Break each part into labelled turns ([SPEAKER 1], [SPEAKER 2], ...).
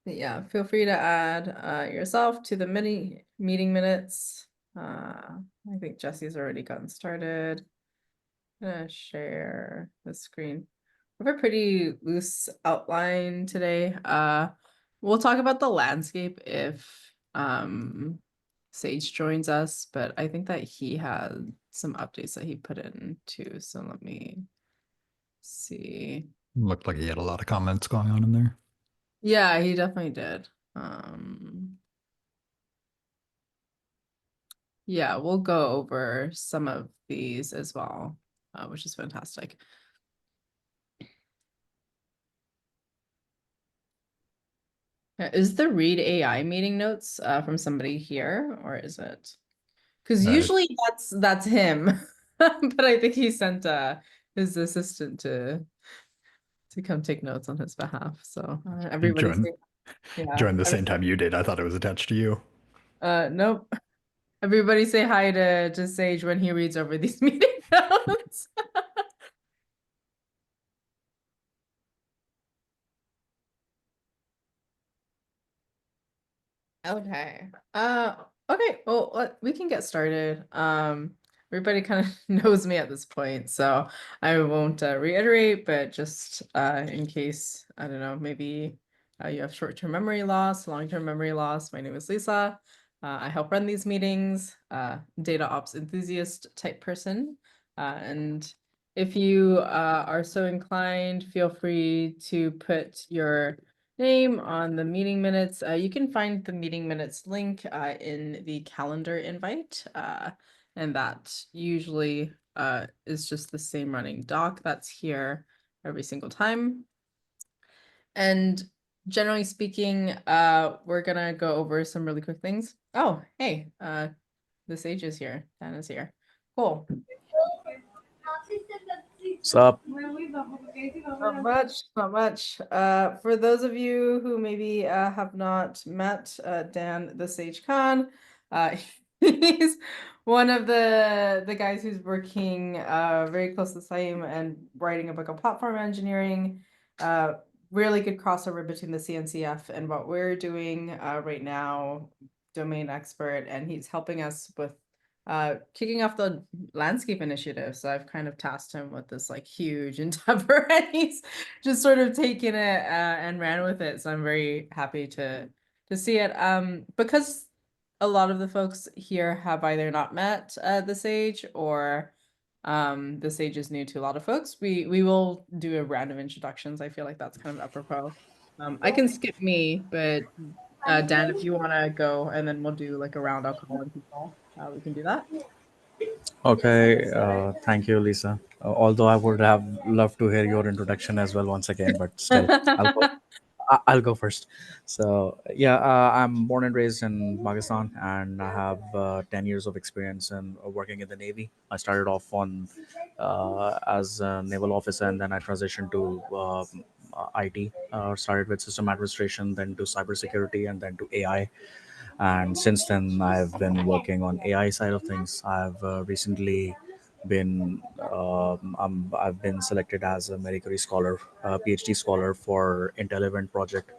[SPEAKER 1] Yeah, feel free to add yourself to the meeting minutes. I think Jesse's already gotten started. I'm gonna share the screen. We have a pretty loose outline today. We'll talk about the landscape if Sage joins us, but I think that he had some updates that he put in too. So let me see.
[SPEAKER 2] Looked like he had a lot of comments going on in there.
[SPEAKER 1] Yeah, he definitely did. Um, yeah, we'll go over some of these as well, which is fantastic. Is the read AI meeting notes from somebody here, or is it? Because
[SPEAKER 2] Uh,
[SPEAKER 1] usually that's him, but I think he sent his assistant to come take notes on his behalf. So
[SPEAKER 2] he
[SPEAKER 1] everybody
[SPEAKER 2] joined
[SPEAKER 1] say, yeah.
[SPEAKER 2] joined the same time you did. I thought it was attached to you.
[SPEAKER 1] Nope. Everybody say hi to Sage when he reads over these meeting notes. Okay. Okay. Well, we can get started. Everybody kind of knows me at this point, so I won't reiterate, but just in case, I don't know, maybe you have short-term memory loss, long-term memory loss. My name is Lisa. I help run these meetings, data ops enthusiast type person. And if you are so inclined, feel free to put your name on the meeting minutes. You can find the meeting minutes link in the calendar invite. And that usually is just the same running doc that's here every single time. And generally speaking, we're gonna go over some really quick things. Oh, hey, the Sage is here. Dan is here. Cool.
[SPEAKER 3] What's up?
[SPEAKER 1] Not much, not much. For those of you who maybe have not met Dan the Sage Khan, uh, he's one of the guys who's working very close to Saim and writing a book on platform engineering. Really good crossover between the CNCF and what we're doing right now, domain expert, and he's helping us with kicking off the landscape initiative. So I've kind of tasked him with this like huge endeavor, and he's just sort of taken it and ran with it. So I'm very happy to see it. Because a lot of the folks here have either not met the Sage, or the Sage is new to a lot of folks. We will do a round of introductions. I feel like that's kind of apropos. I can skip me, but Dan, if you want to go, and then we'll do like a round. I'll call on people. We can do that.
[SPEAKER 3] Okay, thank you, Lisa. Although I would have loved to hear your introduction as well once again, but still, I'll go. I'll go first. So yeah, I'm born and raised in Pakistan, and I have 10 years of experience in working in the Navy. I started off on as a naval officer, and then I transitioned to IT. Started with system administration, then to cybersecurity, and then to AI. And since then I've been working on AI side of things. I've recently been I've been selected as a Marie Curie scholar, PhD scholar for Intelligent project,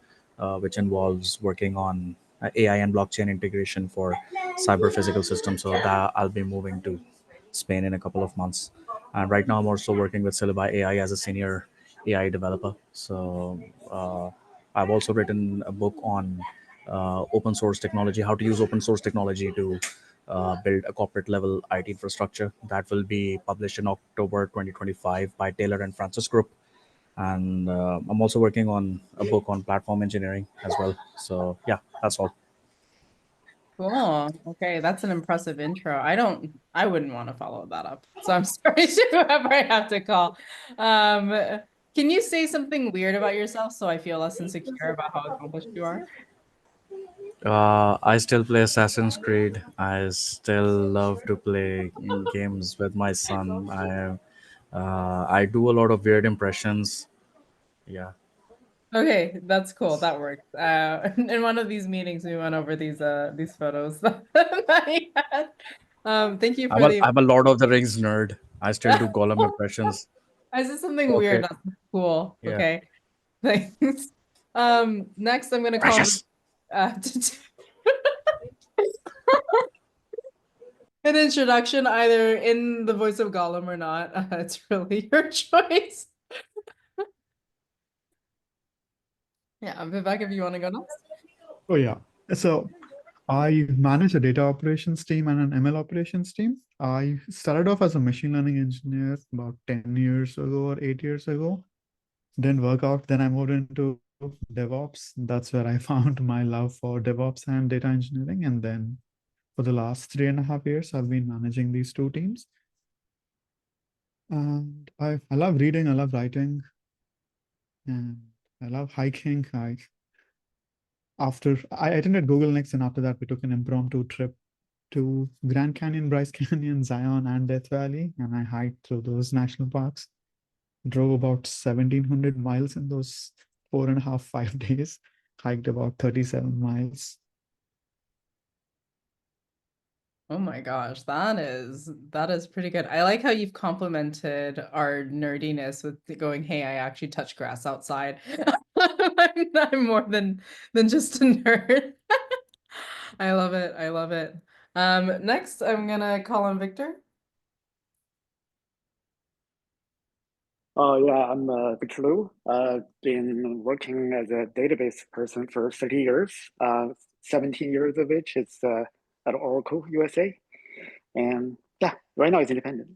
[SPEAKER 3] which involves working on AI and blockchain integration for cyber physical systems. So that I'll be moving to Spain in a couple of months. And right now I'm also working with Syllabi AI as a senior AI developer. So I've also written a book on open source technology, how to use open source technology to build a corporate level IT infrastructure. That will be published in October 2025 by Taylor and Francis Group. And I'm also working on a book on platform engineering as well. So yeah, that's all.
[SPEAKER 1] Cool. Okay, that's an impressive intro. I wouldn't want to follow that up. So I'm sorry to whoever I have to call. Um, can you say something weird about yourself so I feel less insecure about how accomplished you are?
[SPEAKER 3] I still play Assassin's Creed. I still love to play games with my son. I do a lot of weird impressions. Yeah.
[SPEAKER 1] Okay, that's cool. That works. In one of these meetings, we went over these photos that he had. Thank you
[SPEAKER 3] I'm
[SPEAKER 1] for
[SPEAKER 3] a
[SPEAKER 1] the.
[SPEAKER 3] I'm a Lord of the Rings nerd. I still do Gollum impressions.
[SPEAKER 1] I said something
[SPEAKER 3] Okay.
[SPEAKER 1] weird. That's cool.
[SPEAKER 3] Yeah.
[SPEAKER 1] Okay. Thanks. Next I'm gonna call
[SPEAKER 2] Precious.
[SPEAKER 1] an introduction either in the voice of Gollum or not. It's really your choice. Yeah, Vivek, if you want to go next.
[SPEAKER 4] Oh yeah. So I manage a data operations team and an ML operations team. I started off as a machine learning engineer about 10 years ago or 8 years ago. Didn't work out. Then I moved into DevOps. That's where I found my love for DevOps and data engineering. And then for the last 3.5 years, I've been managing these two teams. And I love reading, I love writing, and I love hiking. I attended Google Next, and after that, we took an impromptu trip to Grand Canyon, Bryce Canyon, Zion, and Death Valley, and I hiked through those national parks. Drove about 1,700 miles in those 4.5, 5 days. Hiked about 37 miles.
[SPEAKER 1] Oh my gosh, that is pretty good. I like how you've complimented our nerdiness with going, hey, I actually touch grass outside. I'm more than just a nerd. I love it. I love it. Next I'm gonna call on Victor.
[SPEAKER 5] Oh yeah, I'm Victor Liu. Been working as a database person for 30 years. 17 years of which is at Oracle USA, and yeah, right now it's independent.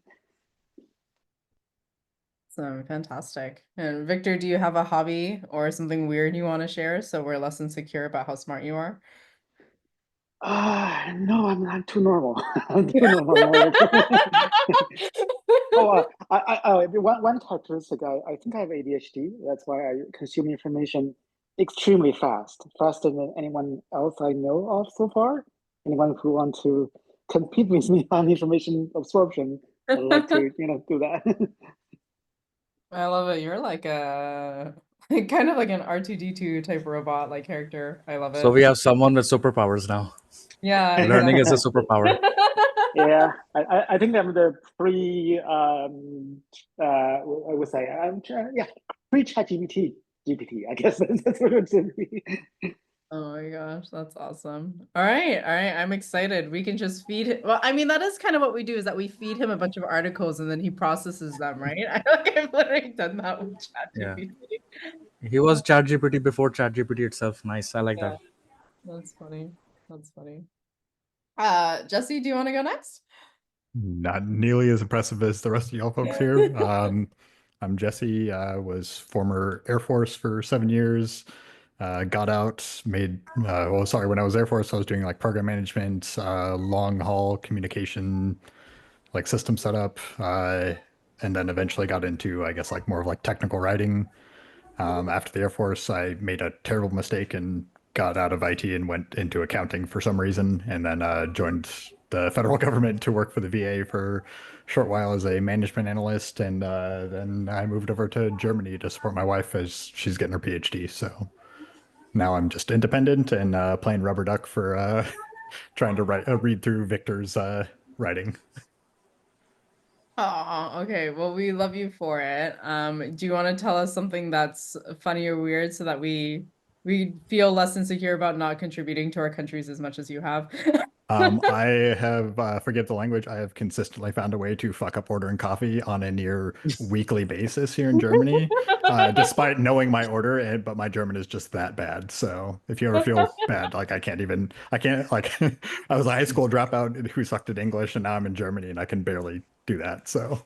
[SPEAKER 1] So fantastic. And Victor, do you have a hobby or something weird you want to share so we're less insecure about how smart you are?
[SPEAKER 5] No, I'm too normal. I'm too normal. Oh, one characteristic. I think I have ADHD. That's why I consume information extremely fast, faster than anyone else I know of so far. Anyone who want to compete with me on information absorption, I'd like to, do that.
[SPEAKER 1] I love it. You're like a kind of like an R2D2 type robot like character. I love
[SPEAKER 3] So
[SPEAKER 1] it.
[SPEAKER 3] we have someone with superpowers now.
[SPEAKER 1] Yeah,
[SPEAKER 3] Learning is a
[SPEAKER 1] exactly.
[SPEAKER 3] superpower.
[SPEAKER 5] Yeah, I think I'm the I would say yeah, pre-chat GPT. I guess that's what it should be.
[SPEAKER 1] Oh my gosh, that's awesome. All right, all right. I'm excited. We can just feed him. Well, I mean, that is kind of what we do is that we feed him a bunch of articles and then he processes them, right? I've literally done that with
[SPEAKER 3] Yeah.
[SPEAKER 1] ChatGPT.
[SPEAKER 3] He was ChatGPT before ChatGPT itself. Nice. I like
[SPEAKER 1] Yeah,
[SPEAKER 3] that.
[SPEAKER 1] that's funny. That's funny. Jesse, do you want to go next?
[SPEAKER 2] Not nearly as impressive as the rest of y'all folks here. I'm Jesse. Was former Air Force for 7 years. Got out, made, well, sorry, when I was Air Force, I was doing like program management, long haul communication, like system setup, and then eventually got into, I guess, like more of like technical writing. After the Air Force, I made a terrible mistake and got out of IT and went into accounting for some reason, and then joined the federal government to work for the VA for a short while as a management analyst, and then I moved over to Germany to support my wife as she's getting her PhD. So now I'm just independent and playing rubber duck for trying to read through Victor's writing.
[SPEAKER 1] Oh, okay. Well, we love you for it. Do you want to tell us something that's funny or weird so that we feel less insecure about not contributing to our countries as much as you have?
[SPEAKER 2] I have, forget the language, I have consistently found a way to fuck up ordering coffee on a near weekly basis here in Germany, despite knowing my order, but my German is just that bad. So if you ever feel bad, like I can't, like, I was a high school dropout who sucked at English, and now I'm in Germany and I can barely do that. So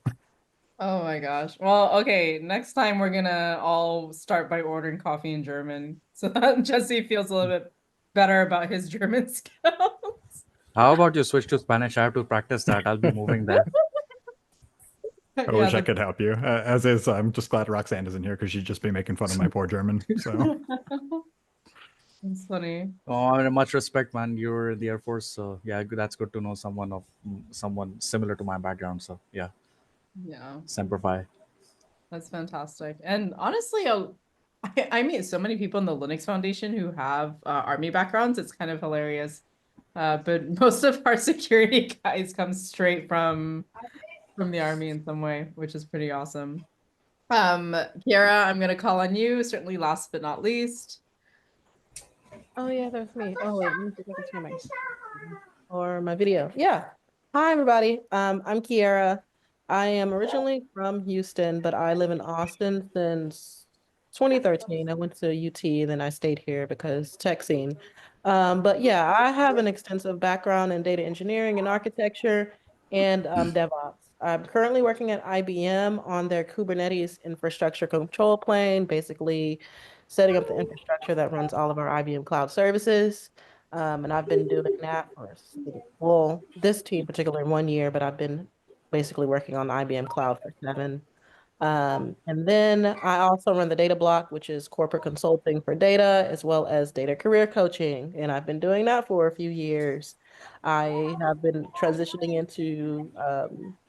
[SPEAKER 1] Oh my gosh. Well, okay, next time we're gonna all start by ordering coffee in German so that Jesse feels a little bit better about his German skills.
[SPEAKER 3] How about you switch to Spanish? I have to practice that. I'll be moving there.
[SPEAKER 2] I
[SPEAKER 1] Yeah,
[SPEAKER 2] wish I could help you. As is, I'm just glad Roxanne isn't here because she'd just be making fun of my poor German. So
[SPEAKER 1] that's funny.
[SPEAKER 3] Oh, much respect, man. You're in the Air Force, so yeah, that's good to know someone similar to my background. So yeah,
[SPEAKER 1] Yeah.
[SPEAKER 3] Semper Fi.
[SPEAKER 1] That's fantastic. And honestly, I meet so many people in the Linux Foundation who have army backgrounds. It's kind of hilarious. But most of our security guys come straight from the army in some way, which is pretty awesome. Kiara, I'm gonna call on you, certainly last but not least.
[SPEAKER 6] Oh yeah, that's me. Oh wait, let me see if I can share my screen or my video. Yeah. Hi everybody. I'm Kiara. I am originally from Houston, but I live in Austin since 2013. I went to UT, then I stayed here because tech scene. But yeah, I have an extensive background in data engineering and architecture and DevOps. I'm currently working at IBM on their Kubernetes infrastructure control plane, basically setting up the infrastructure that runs all of our IBM cloud services. And I've been doing that for, well, this team particularly 1 year, but I've been basically working on the IBM cloud for 7. And then I also run the data block, which is corporate consulting for data, as well as data career coaching. And I've been doing that for a few years. I have been transitioning into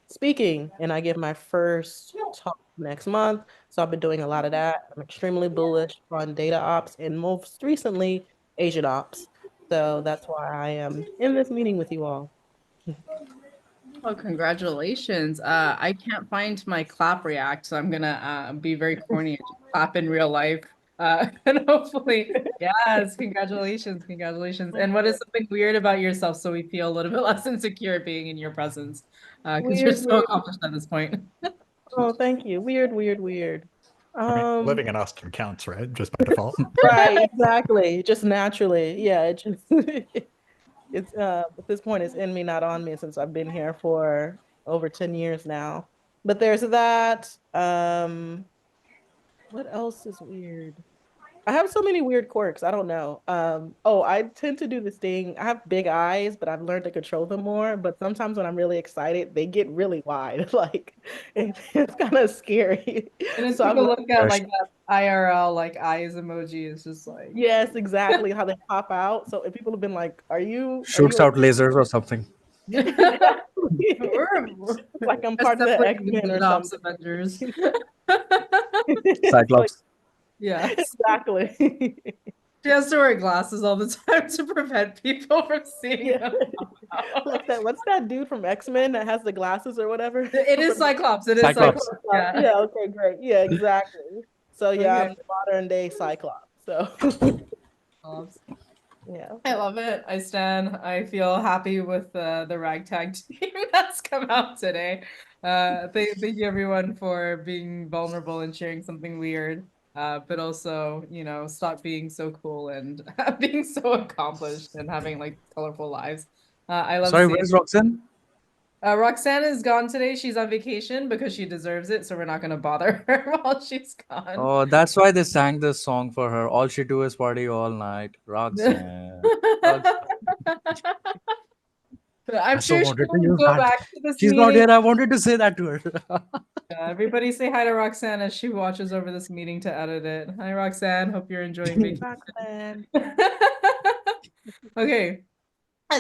[SPEAKER 6] speaking, and I give my first talk next month. So I've been doing a lot of that. I'm extremely bullish on data ops and most recently Asian ops. So that's why I am in this meeting with you all.
[SPEAKER 1] Oh, congratulations. I can't find my clap react, so I'm gonna be very corny and just clap in real life. And hopefully, yes, congratulations, congratulations. And what is something weird about yourself so we feel a little bit less insecure being in your presence? Because you're
[SPEAKER 6] Weird,
[SPEAKER 1] so
[SPEAKER 6] weird.
[SPEAKER 1] accomplished at this point.
[SPEAKER 6] Oh, thank you. Weird, weird, weird.
[SPEAKER 2] I mean,
[SPEAKER 6] Um,
[SPEAKER 2] living in Austin counts, right? Just by default.
[SPEAKER 6] right, exactly. Just naturally. Yeah, it just it's at this point it's in me, not on me since I've been here for over 10 years now. But there's that. What else is weird? I have so many weird quirks. I don't know. Oh, I tend to do this thing. I have big eyes, but I've learned to control them more. But sometimes when I'm really excited, they get really wide. Like it's kind of scary.
[SPEAKER 1] And then
[SPEAKER 6] So I've
[SPEAKER 1] people
[SPEAKER 6] learned,
[SPEAKER 1] look at like that IRL like eyes emoji is just like
[SPEAKER 6] yes, exactly how they pop out. So if people have been like, are
[SPEAKER 3] Shoots
[SPEAKER 6] you
[SPEAKER 3] out lasers or something.
[SPEAKER 6] exactly.
[SPEAKER 1] we're
[SPEAKER 6] Like I'm part of the
[SPEAKER 1] assembling the
[SPEAKER 6] X-Men or
[SPEAKER 1] DataOps
[SPEAKER 6] something.
[SPEAKER 1] Avengers.
[SPEAKER 6] Like,
[SPEAKER 3] Cyclops.
[SPEAKER 1] Yes.
[SPEAKER 6] exactly.
[SPEAKER 1] She has to wear glasses all the time to prevent people from seeing
[SPEAKER 6] Yeah.
[SPEAKER 1] them.
[SPEAKER 6] Like that, what's that dude from X-Men that has the glasses or whatever?
[SPEAKER 1] It is Cyclops. It is
[SPEAKER 3] Cyclops.
[SPEAKER 1] Cyclops. Yeah.
[SPEAKER 6] Yeah, okay, great. Yeah, exactly. So yeah,
[SPEAKER 1] Okay.
[SPEAKER 6] I'm the modern day Cyclops. So
[SPEAKER 1] Cyclops.
[SPEAKER 6] yeah.
[SPEAKER 1] I love it. I stand. I feel happy with the ragtag team that's come out today. Thank you everyone for being vulnerable and sharing something weird. But also, stop being so cool and being so accomplished and having like colorful lives. I love
[SPEAKER 3] Sorry,
[SPEAKER 1] seeing.
[SPEAKER 3] where's Roxanne?
[SPEAKER 1] Roxanne is gone today. She's on vacation because she deserves it, so we're not gonna bother her while she's gone.
[SPEAKER 3] Oh, that's why they sang this song for her. All she do is party all night. Roxanne. Roxanne. I
[SPEAKER 1] I'm
[SPEAKER 3] so
[SPEAKER 1] sure she
[SPEAKER 3] wanted to
[SPEAKER 1] will
[SPEAKER 3] use
[SPEAKER 1] go
[SPEAKER 3] that.
[SPEAKER 1] back to this
[SPEAKER 3] She's not
[SPEAKER 1] meeting.
[SPEAKER 3] here. I wanted to say that to her.
[SPEAKER 1] Everybody say hi to Roxanne as she watches over this meeting to edit it. Hi, Roxanne. Hope you're enjoying vacation.
[SPEAKER 6] Roxanne.
[SPEAKER 1] Okay.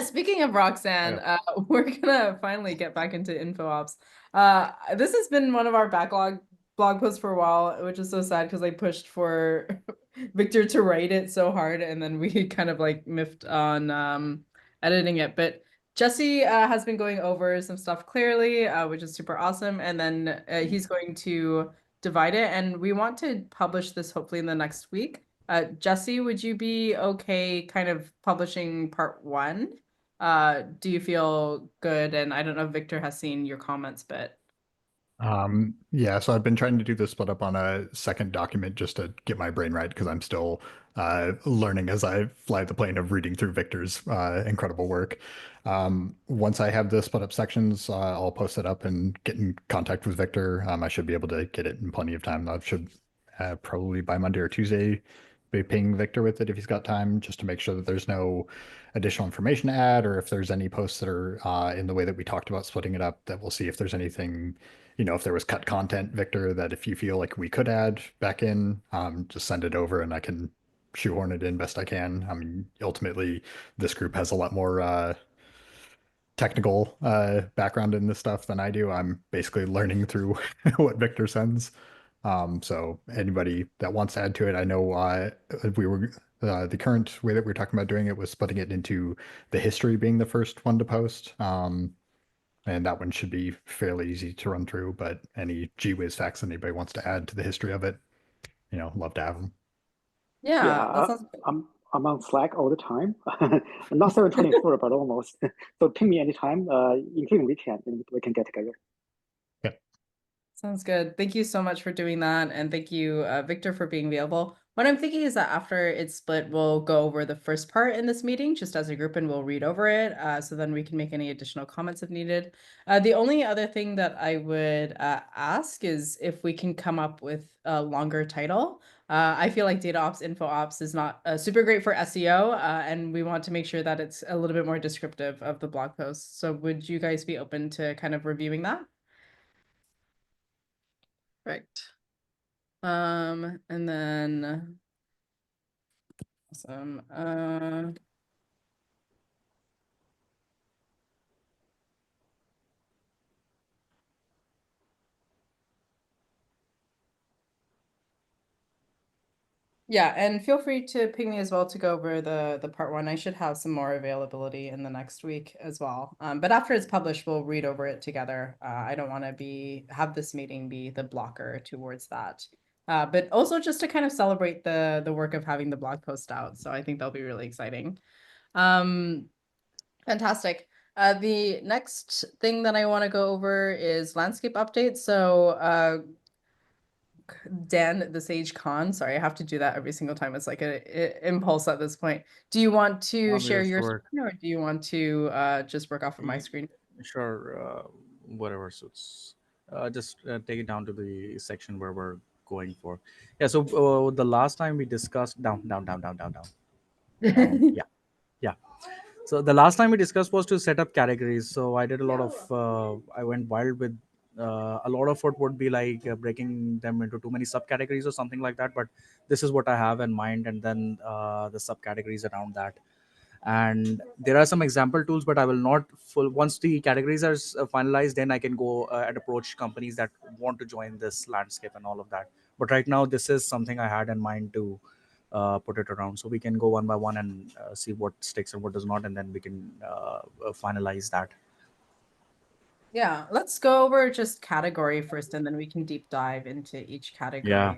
[SPEAKER 1] Speaking of Roxanne,
[SPEAKER 2] Yeah.
[SPEAKER 1] we're gonna finally get back into InfoOps. This has been one of our backlog blog posts for a while, which is so sad because I pushed for Victor to write it so hard, and then we kind of like miffed on editing it. But Jesse has been going over some stuff clearly, which is super awesome, and then he's going to divide it, and we want to publish this hopefully in the next week. Jesse, would you be okay kind of publishing part 1? Do you feel good? And I don't know if Victor has seen your comments, but
[SPEAKER 2] Yeah, so I've been trying to do this split up on a second document just to get my brain right because I'm still learning as I fly the plane of reading through Victor's incredible work. Once I have the split up sections, I'll post it up and get in contact with Victor. I should be able to get it in plenty of time. I should probably by Monday or Tuesday be ping Victor with it if he's got time, just to make sure that there's no additional information to add, or if there's any posts that are in the way that we talked about splitting it up, that we'll see if there's anything, if there was cut content, Victor, that if you feel like we could add back in, just send it over and I can shoehorn it in best I can. I mean, ultimately, this group has a lot more technical background in this stuff than I do. I'm basically learning through what Victor sends. So anybody that wants to add to it, I know we were the current way that we were talking about doing it was splitting it into the history being the first one to post. And that one should be fairly easy to run through, but any GWiz facts anybody wants to add to the history of it, love to have them.
[SPEAKER 1] Yeah, that sounds good.
[SPEAKER 5] I'm on Slack all the time. Not 724, but almost. So ping me anytime, including weekend, and we can get together.
[SPEAKER 1] Sounds good. Thank you so much for doing that. And thank you, Victor, for being available. What I'm thinking is that after it's split, we'll go over the first part in this meeting just as a group and we'll read over it. So then we can make any additional comments if needed. The only other thing that I would ask is if we can come up with a longer title. I feel like DataOps, InfoOps is not super great for SEO, and we want to make sure that it's a little bit more descriptive of the blog post. So would you guys be open to kind of reviewing that? Right. And then awesome. Yeah, and feel free to ping me as well to go over the part one. I should have some more availability in the next week as well. But after it's published, we'll read over it together. I don't want to have this meeting be the blocker towards that. But also just to kind of celebrate the work of having the blog post out. So I think that'll be really exciting. Fantastic. The next thing that I want to go over is landscape updates. So Dan, the Sage Khan, sorry, I have to do that every single time. It's like a impulse at this point. Do you want to share your screen or do you want to just work off of my screen?
[SPEAKER 3] Sure, whatever suits. Just take it down to the section where we're going for. Yeah. So the last time we discussed down. Yeah. Yeah. So the last time we discussed was to set up categories. So I did a lot of. I went wild with. A lot of it would be like breaking them into too many subcategories or something like that. But this is what I have in mind, and then the subcategories around that. And there are some example tools, but I will not full once the categories are finalized, then I can go and approach companies that want to join this landscape and all of that. But right now this is something I had in mind to put it around, so we can go one by one and see what sticks and what does not, and then we can finalize that.
[SPEAKER 1] Yeah, let's go over just category first and then we can deep dive into each category.
[SPEAKER 3] Yeah.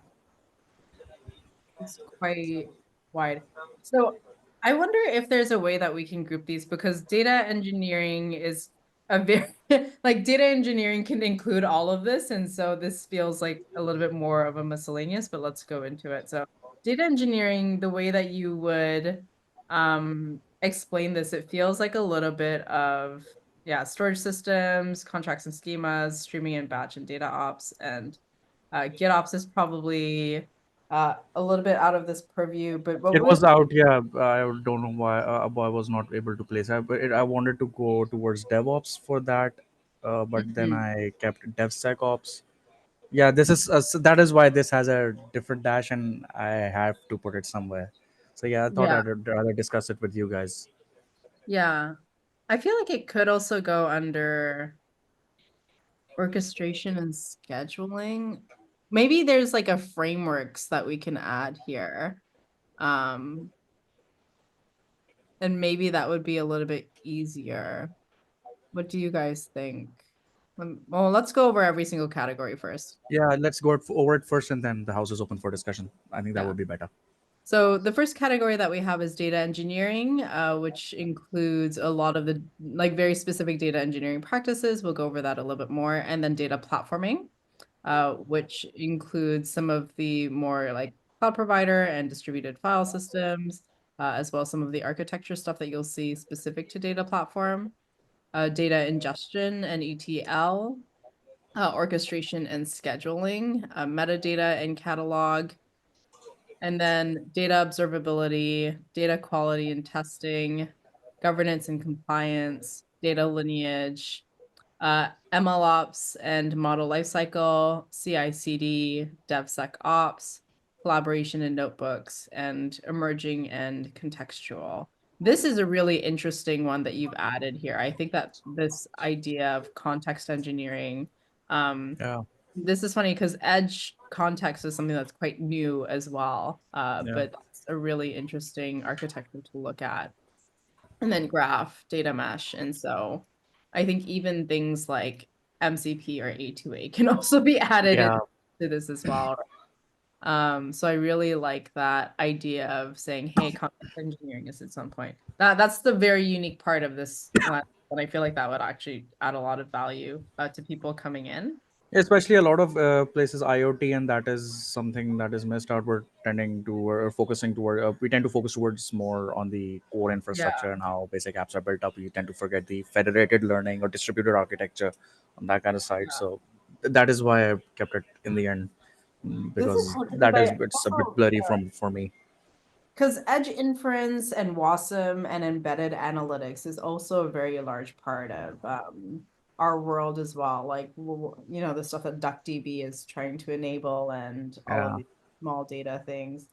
[SPEAKER 1] It's quite wide. So I wonder if there's a way that we can group these because data engineering is a very like data engineering can include all of this. And so this feels like a little bit more of a miscellaneous, but let's go into it. So data engineering, the way that you would explain this, it feels like a little bit of storage systems, contracts and schemas, streaming and batch and data ops, and GitOps is probably a little bit out of this purview, but what
[SPEAKER 3] It
[SPEAKER 1] would
[SPEAKER 3] was out, yeah. I don't know why I was not able to place. I wanted to go towards DevOps for that, but then I kept DevSecOps. Yeah, this is so that is why this has a different dash, and I have to put it somewhere. So yeah, I thought
[SPEAKER 1] yeah,
[SPEAKER 3] I'd rather discuss it with you guys.
[SPEAKER 1] yeah. I feel like it could also go under orchestration and scheduling. Maybe there's like a frameworks that we can add here. And maybe that would be a little bit easier. What do you guys think? Well, let's go over every single category first.
[SPEAKER 3] Yeah, let's go over it first, and then the house is open for discussion. I think that
[SPEAKER 1] Yeah.
[SPEAKER 3] would be better.
[SPEAKER 1] So the first category that we have is data engineering, which includes a lot of the like very specific data engineering practices. We'll go over that a little bit more. And then data platforming, which includes some of the more like cloud provider and distributed file systems, as well as some of the architecture stuff that you'll see specific to data platform, data ingestion and ETL, orchestration and scheduling, metadata and catalog, and then data observability, data quality and testing, governance and compliance, data lineage, MLOps and model lifecycle, CI/CD, DevSecOps, collaboration in notebooks, and emerging and contextual. This is a really interesting one that you've added here. I think that this idea of context engineering,
[SPEAKER 3] Yeah.
[SPEAKER 1] this is funny because edge context is something that's quite new as well,
[SPEAKER 3] Yeah.
[SPEAKER 1] but it's a really interesting architecture to look at. And then graph, data mesh, and so I think even things like MCP or A2A can also be added
[SPEAKER 3] Yeah.
[SPEAKER 1] into this as well. So I really like that idea of saying, hey, context engineering is at some point. That's the very unique part of this class, and I feel like that would actually add a lot of value to people coming in.
[SPEAKER 3] Especially a lot of places IoT, and that is something that is missed out. We're tending to or focusing toward. We tend to focus towards more on the core infrastructure and how basic apps are built up. You tend to forget the federated learning or distributed architecture on that kind of side. So that is why I kept it in the end,
[SPEAKER 1] This is
[SPEAKER 3] because
[SPEAKER 1] cool because
[SPEAKER 3] that is
[SPEAKER 1] I
[SPEAKER 3] it's a bit
[SPEAKER 1] also,
[SPEAKER 3] blurry from for me.
[SPEAKER 1] because edge inference and WASM and embedded analytics is also a very large part of our world as well. Like, the stuff that DuckDB is trying to enable and all of
[SPEAKER 3] Yeah.
[SPEAKER 1] these small data things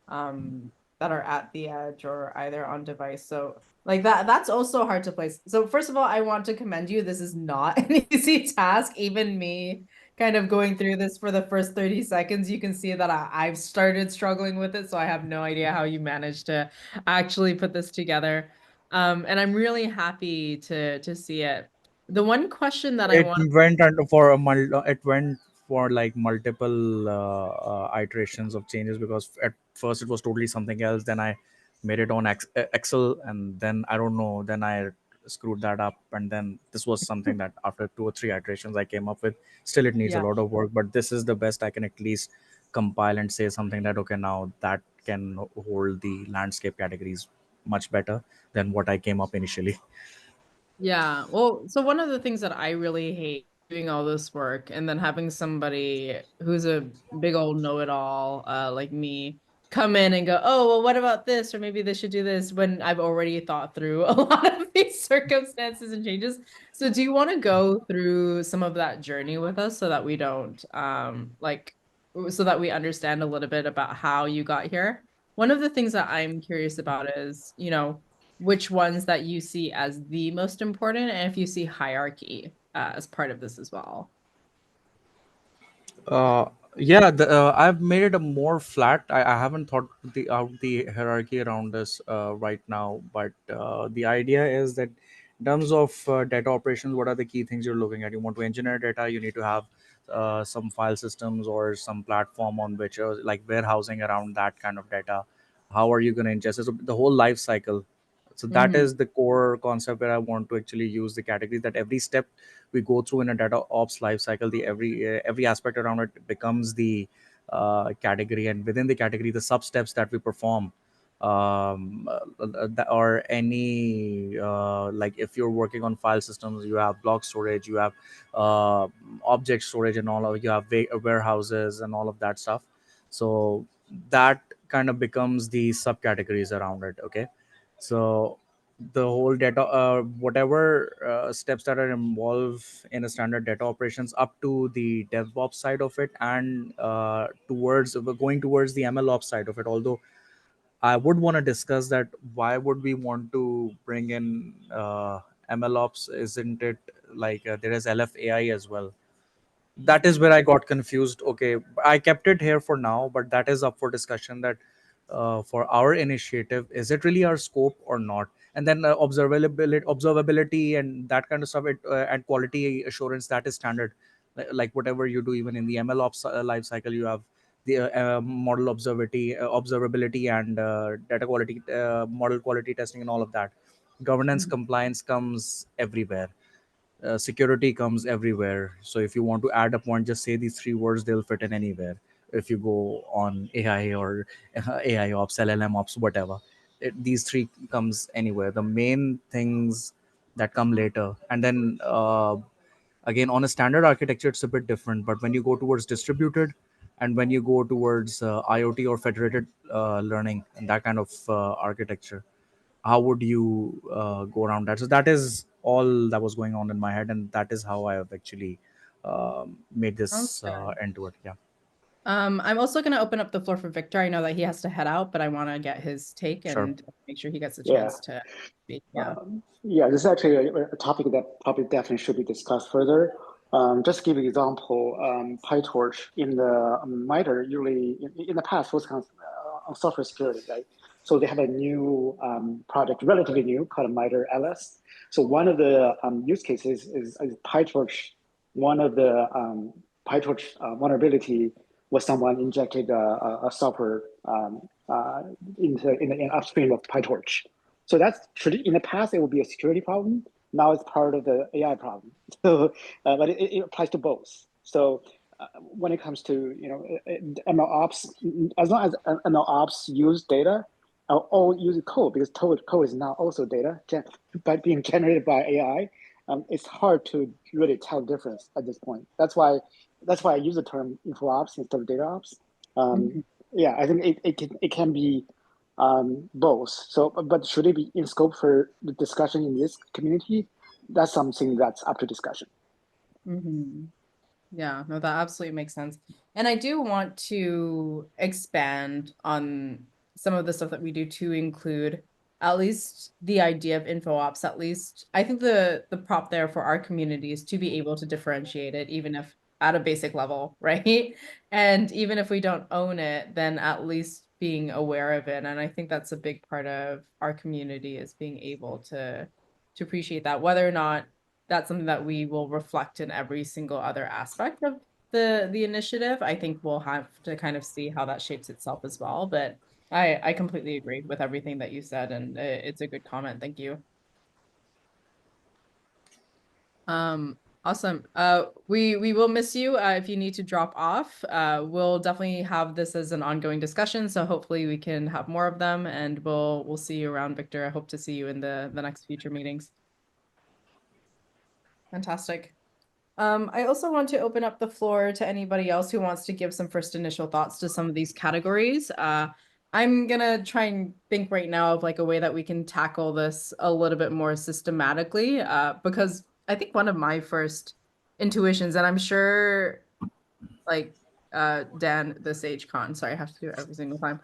[SPEAKER 1] that are at the edge or either on device. So like that's also hard to place. So first of all, I want to commend you. This is not an easy task. Even me kind of going through this for the first 30 seconds, you can see that I've started struggling with it. So I have no idea how you managed to actually put this together. And I'm really happy to see it. The one question that I
[SPEAKER 3] It
[SPEAKER 1] want,
[SPEAKER 3] went under for it went for like multiple iterations of changes, because at first it was totally something else, then I made it on Excel, and then I don't know, then I screwed that up, and then this was something that after 2 or 3 iterations I came up with. Still it needs a
[SPEAKER 1] yeah.
[SPEAKER 3] lot of work, but this is the best I can at least compile and say something that okay, now that can hold the landscape categories much better than what I came up initially.
[SPEAKER 1] Yeah. Well, so one of the things that I really hate doing all this work and then having somebody who's a big old know-it-all, like me, come in and go, oh, well, what about this? Or maybe they should do this when I've already thought through a lot of these circumstances and changes. So do you want to go through some of that journey with us so that we don't so that we understand a little bit about how you got here? One of the things that I'm curious about is, which ones that you see as the most important, and if you see hierarchy as part of this as well.
[SPEAKER 3] Uh, yeah, I've made it a more flat. I haven't thought the hierarchy around this right now, but the idea is that in terms of data operations, what are the key things you're looking at? You want to engineer data, you need to have some file systems or some platform on which like warehousing around that kind of data. How are you going to ingest it? So the whole life cycle. So that
[SPEAKER 1] Mhm.
[SPEAKER 3] is the core concept where I want to actually use the category, that every step we go through in a data ops lifecycle, the every aspect around it becomes the category, and within the category, the sub steps that we perform, or any like if you're working on file systems, you have block storage, you have uh, object storage, and all of you have warehouses and all of that stuff. So that kind of becomes the subcategories around it. Okay, so the whole data whatever steps that are involved in a standard data operations up to the DevOps side of it, and towards going towards the MLOps side of it. Although I would want to discuss that why would we want to bring in MLOps? Isn't it like there is LFAI as well? That is where I got confused. Okay, I kept it here for now, but that is up for discussion. That for our initiative, is it really our scope or not? And then observability, and that kind of stuff, and quality assurance, that is standard. Like whatever you do, even in the ML ops life cycle, you have the model observability, and data quality, model quality testing, and all of that. Governance
[SPEAKER 1] Mhm.
[SPEAKER 3] compliance comes everywhere, security comes everywhere. So if you want to add a point, just say these 3 words, they'll fit in anywhere. If you go on AI or AI ops, LLM ops, whatever, these three comes anywhere. The main things that come later, and then again on a standard architecture, it's a bit different. But when you go towards distributed, and when you go towards IoT or federated learning and that kind of architecture, how would you go around that? So that is all that was going on in my head, and that is how I have actually made
[SPEAKER 1] Sounds
[SPEAKER 3] this
[SPEAKER 1] good.
[SPEAKER 3] end to it. Yeah,
[SPEAKER 1] I'm also going to open up the floor for Victor. I know that he has to head out, but I want to get his take
[SPEAKER 3] sure.
[SPEAKER 1] and make sure he gets a
[SPEAKER 5] Yeah.
[SPEAKER 1] chance to speak. Yeah.
[SPEAKER 5] Yeah, this is actually a topic that probably definitely should be discussed further. Just to give you an example, PyTorch in the MITRE usually in the past was kind of on software security, right? So they have a new project, relatively new, called MITRE LS. So one of the use cases is PyTorch. One of the PyTorch vulnerability was someone injected a software in the upstream of PyTorch. So that's in the past it would be a security problem. Now it's part of the AI problem. So, but it applies to both. So when it comes to ML ops, as long as ML ops use data, or use code, because code is now also data, but being generated by AI, it's hard to really tell the difference at this point. That's why I use the term info ops instead of data ops. Yeah, I think it can be both. So, but should it be in scope for the discussion in this community? That's something that's up to discussion.
[SPEAKER 1] Yeah, no, that absolutely makes sense. And I do want to expand on some of the stuff that we do to include at least the idea of info ops. At least I think the prop there for our community is to be able to differentiate it, even if at a basic level, right? And even if we don't own it, then at least being aware of it. And I think that's a big part of our community, is being able to appreciate that, whether or not that's something that we will reflect in every single other aspect of the initiative. I think we'll have to kind of see how that shapes itself as well. But I completely agree with everything that you said, and it's a good comment. Thank you. Awesome. We will miss you if you need to drop off. We'll definitely have this as an ongoing discussion, so hopefully we can have more of them, and we'll see you around, Victor. I hope to see you in the next future meetings. Fantastic. I also want to open up the floor to anybody else who wants to give some first initial thoughts to some of these categories. I'm gonna try and think right now of like a way that we can tackle this a little bit more systematically, because I think one of my first intuitions, and I'm sure like Dan, the Sage Con, sorry, I have to do it every single time,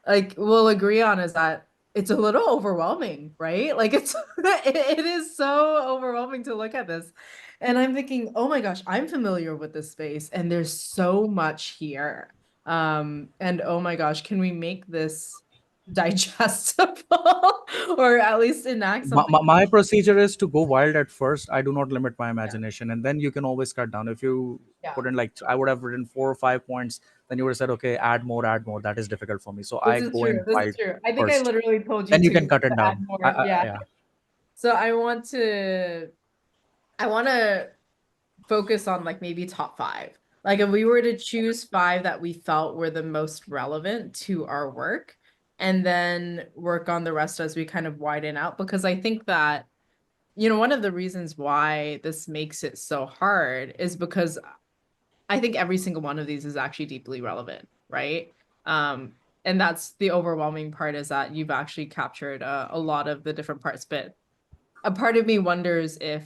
[SPEAKER 1] like we'll agree on, is that it's a little overwhelming, right? Like it is so overwhelming to look at this. And I'm thinking, oh my gosh, I'm familiar with this space and there's so much here. And oh my gosh, can we make this digestible or at least enact something?
[SPEAKER 3] My procedure is to go wild at first. I do not limit my imagination, and then you can always cut down. If you put in, like, I would have written 4 or 5 points, then you would have said, okay, add more. That is difficult for me. So I go in
[SPEAKER 1] This
[SPEAKER 3] wild
[SPEAKER 1] is true. I think I
[SPEAKER 3] first.
[SPEAKER 1] literally told you
[SPEAKER 3] Then you
[SPEAKER 1] to
[SPEAKER 3] can cut it
[SPEAKER 1] add
[SPEAKER 3] down.
[SPEAKER 1] more.
[SPEAKER 3] Yeah.
[SPEAKER 1] Yeah. So I want to focus on like maybe top 5. Like if we were to choose 5 that we felt were the most relevant to our work, and then work on the rest as we kind of widen out, because I think that, one of the reasons why this makes it so hard is because I think every single one of these is actually deeply relevant, right? And that's the overwhelming part, is that you've actually captured a lot of the different parts. But a part of me wonders if,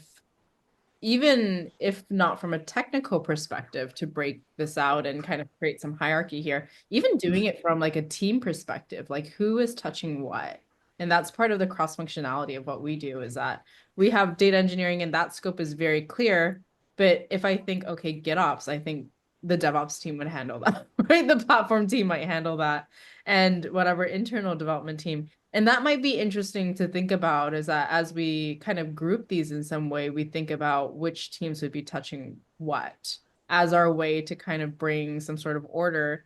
[SPEAKER 1] even if not from a technical perspective, to break this out and kind of create some hierarchy here, even doing it from like a team perspective, like who is touching what? And that's part of the cross functionality of what we do, is that we have data engineering and that scope is very clear. But if I think, okay, GitOps, I think the DevOps team would handle that, right? The platform team might handle that, and whatever internal development team. And that might be interesting to think about, is that as we kind of group these in some way, we think about which teams would be touching what as our way to kind of bring some sort of order.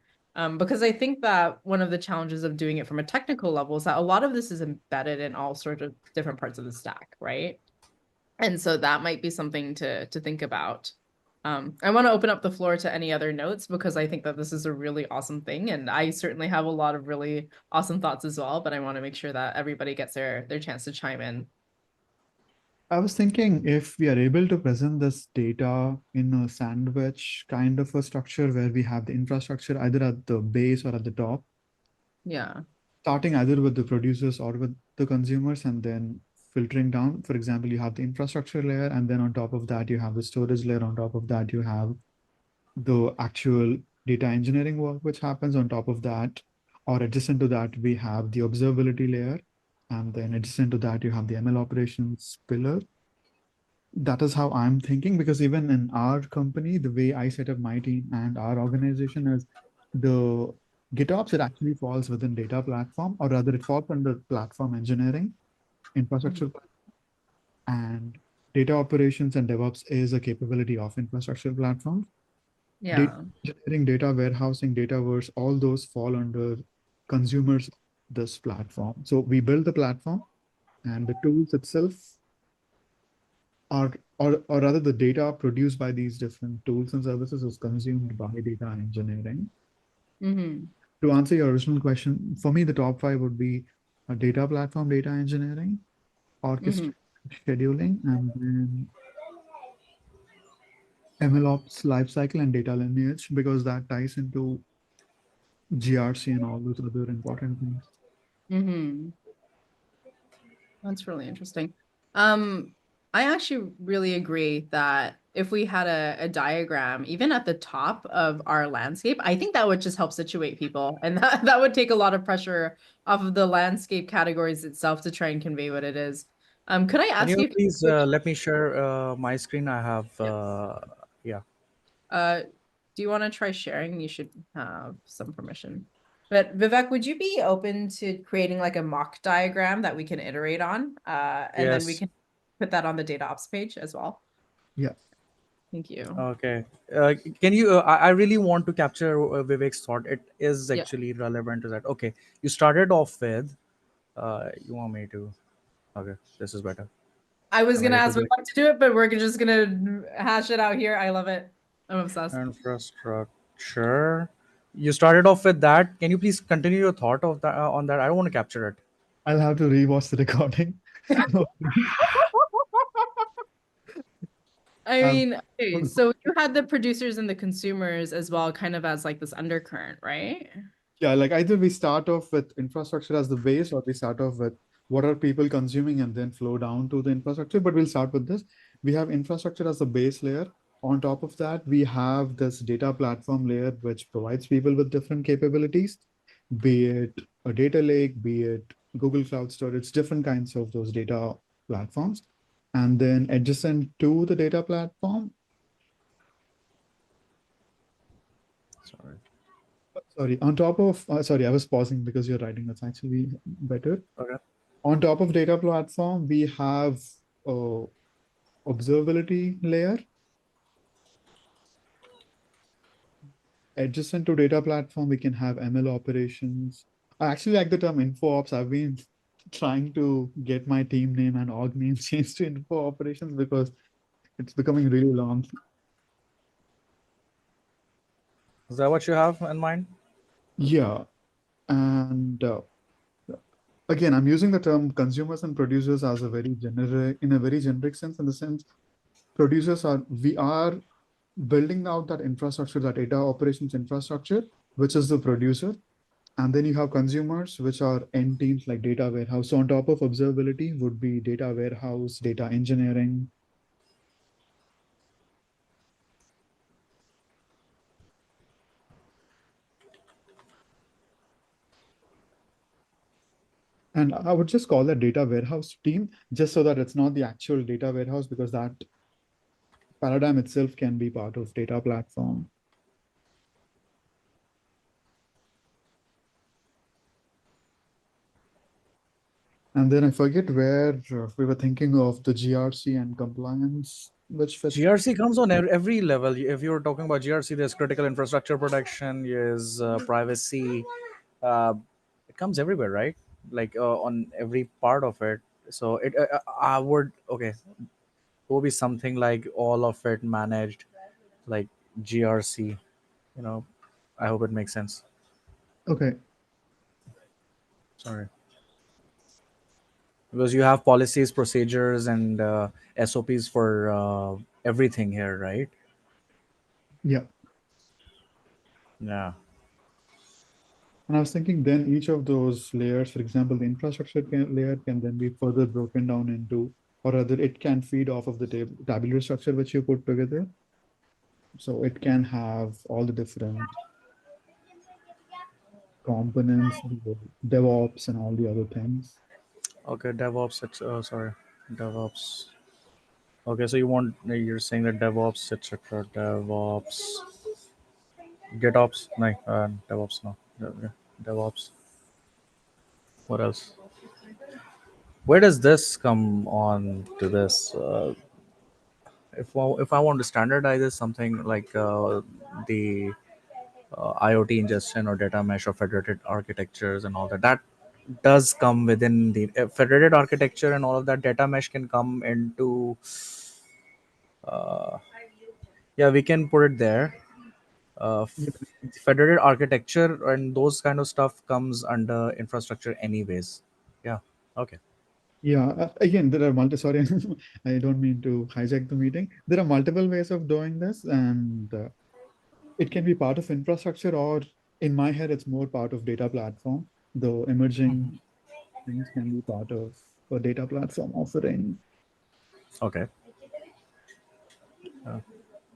[SPEAKER 1] Because I think that one of the challenges of doing it from a technical level is that a lot of this is embedded in all sorts of different parts of the stack, right? And so that might be something to think about. I want to open up the floor to any other notes, because I think that this is a really awesome thing, and I certainly have a lot of really awesome thoughts as well, but I want to make sure that everybody gets their chance to chime in.
[SPEAKER 4] I was thinking, if we are able to present this data in a sandwich kind of a structure where we have the infrastructure either at the base or at the top,
[SPEAKER 1] Yeah.
[SPEAKER 4] starting either with the producers or with the consumers, and then filtering down. For example, you have the infrastructure layer, and then on top of that, you have the storage layer. On top of that, you have the actual data engineering work which happens. On top of that, or adjacent to that, we have the observability layer. And then adjacent to that, you have the ML operations pillar. That is how I'm thinking, because even in our company, the way I set up my team and our organization is, the GitOps, it actually falls within data platform, or rather it falls under platform engineering, infrastructure, and data operations and DevOps is a capability of infrastructure platform.
[SPEAKER 1] Yeah.
[SPEAKER 4] Data engineering, data warehousing, dataverse, all those fall under consumers this platform. So we build the platform, and the tools itself are, or rather the data produced by these different tools and services is consumed by data engineering.
[SPEAKER 1] Mm-hmm.
[SPEAKER 4] To answer your original question, for me, the top five would be a data platform, data engineering, orchestration, scheduling, and then MLOps lifecycle and data lineage, because that ties into GRC and all those other important things.
[SPEAKER 1] Mm-hmm. That's really interesting. I actually really agree that if we had a diagram, even at the top of our landscape, I think that would just help situate people. And that would take a lot of pressure off of the landscape categories itself to try and convey what it is. Could I
[SPEAKER 3] Can
[SPEAKER 1] ask
[SPEAKER 3] you
[SPEAKER 1] you,
[SPEAKER 3] please let me share my screen? I have, yeah.
[SPEAKER 1] do you want to try sharing? You should have some permission. But Vivek, would you be open to creating like a mock diagram that we can iterate on? And then we
[SPEAKER 3] Yes.
[SPEAKER 1] can put that on the DataOps page as well.
[SPEAKER 4] Yeah.
[SPEAKER 1] Thank you.
[SPEAKER 3] Okay. Can you? I really want to capture Vivek's thought. It is
[SPEAKER 1] Yeah.
[SPEAKER 3] actually relevant to that. Okay. You started off with. You want me to? Okay. This is better.
[SPEAKER 1] I was
[SPEAKER 3] Am I
[SPEAKER 1] gonna
[SPEAKER 3] able
[SPEAKER 1] ask
[SPEAKER 3] to?
[SPEAKER 1] Vivek to do it, but we're just gonna hash it out here. I love it. I'm obsessed.
[SPEAKER 3] Infrastructure. You started off with that. Can you please continue your thought of that on that? I don't want to capture it.
[SPEAKER 4] I'll have to rewatch the recording.
[SPEAKER 1] I
[SPEAKER 4] Um,
[SPEAKER 1] mean, okay, so you had the producers and the consumers as well, kind of as like this undercurrent, right?
[SPEAKER 4] Yeah, like either we start off with infrastructure as the base, or we start off with what are people consuming and then flow down to the infrastructure. But we'll start with this. We have infrastructure as the base layer. On top of that, we have this data platform layer, which provides people with different capabilities, be it a data lake, be it Google Cloud Storage, different kinds of those data platforms. And then adjacent to the data platform, sorry, on top of, sorry, I was pausing because you're writing. That's actually better.
[SPEAKER 3] Okay.
[SPEAKER 4] On top of data platform, we have a observability layer. Adjacent to data platform, we can have ML operations. I actually like the term InfoOps. I've been trying to get my team name and org name changed to Info Operations because it's becoming really long.
[SPEAKER 3] Is that what you have in mind?
[SPEAKER 4] Yeah. And again, I'm using the term consumers and producers as a very generic, in a very generic sense, in the sense producers are, we are building out that infrastructure, that data operations infrastructure, which is the producer. And then you have consumers, which are end teams like data warehouse. So on top of observability would be data warehouse, data engineering. And I would just call that data warehouse team, just so that it's not the actual data warehouse, because that paradigm itself can be part of data platform. And then I forget where we were thinking of the GRC and compliance, which fits.
[SPEAKER 3] GRC comes on every level. If you're talking about GRC, there's critical infrastructure protection, there's privacy. Uh, it comes everywhere, right? Like on every part of it. So I would, okay, it will be something like all of it managed, like GRC. You know, I hope it makes sense.
[SPEAKER 4] Okay.
[SPEAKER 3] Sorry. Because you have policies, procedures, and SOPs for everything here, right?
[SPEAKER 4] Yeah.
[SPEAKER 3] Yeah.
[SPEAKER 4] And I was thinking then each of those layers, for example, the infrastructure layer can then be further broken down into, or rather it can feed off of the tabular structure which you put together. So it can have all the different components, the DevOps and all the other things.
[SPEAKER 3] Okay, DevOps. Sorry, DevOps. Okay, so you're saying that DevOps, etc. DevOps, GitOps, no, DevOps, no. DevOps. What else? Where does this come on to this? If I want to standardize this, something like the IoT ingestion or data mesh or federated architectures and all that, that does come within the federated architecture, and all of that data mesh can come into. Uh, yeah, we can put it there.
[SPEAKER 4] Yeah,
[SPEAKER 3] Federated architecture and those kind of stuff comes under infrastructure, anyways. Yeah. Okay.
[SPEAKER 4] yeah. Again, there are sorry, I don't mean to hijack the meeting. There are multiple ways of doing this, and it can be part of infrastructure, or in my head, it's more part of data platform. The emerging things can be part of a data platform offering.
[SPEAKER 3] Okay.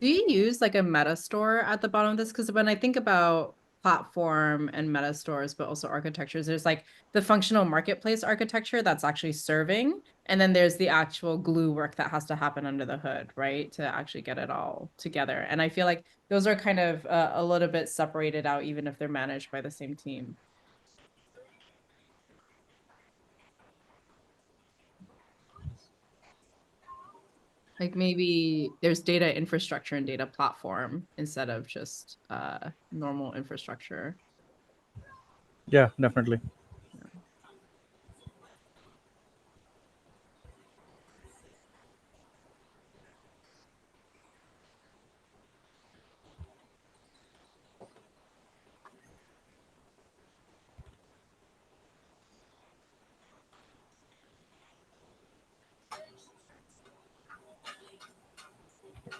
[SPEAKER 1] Do you use like a meta store at the bottom of this? Because when I think about platform and meta stores, but also architectures, there's like the functional marketplace architecture that's actually serving. And then there's the actual glue work that has to happen under the hood, right? To actually get it all together. And I feel like those are kind of a little bit separated out, even if they're managed by the same team. Like maybe there's data infrastructure and data platform instead of just normal infrastructure.
[SPEAKER 3] Yeah, definitely.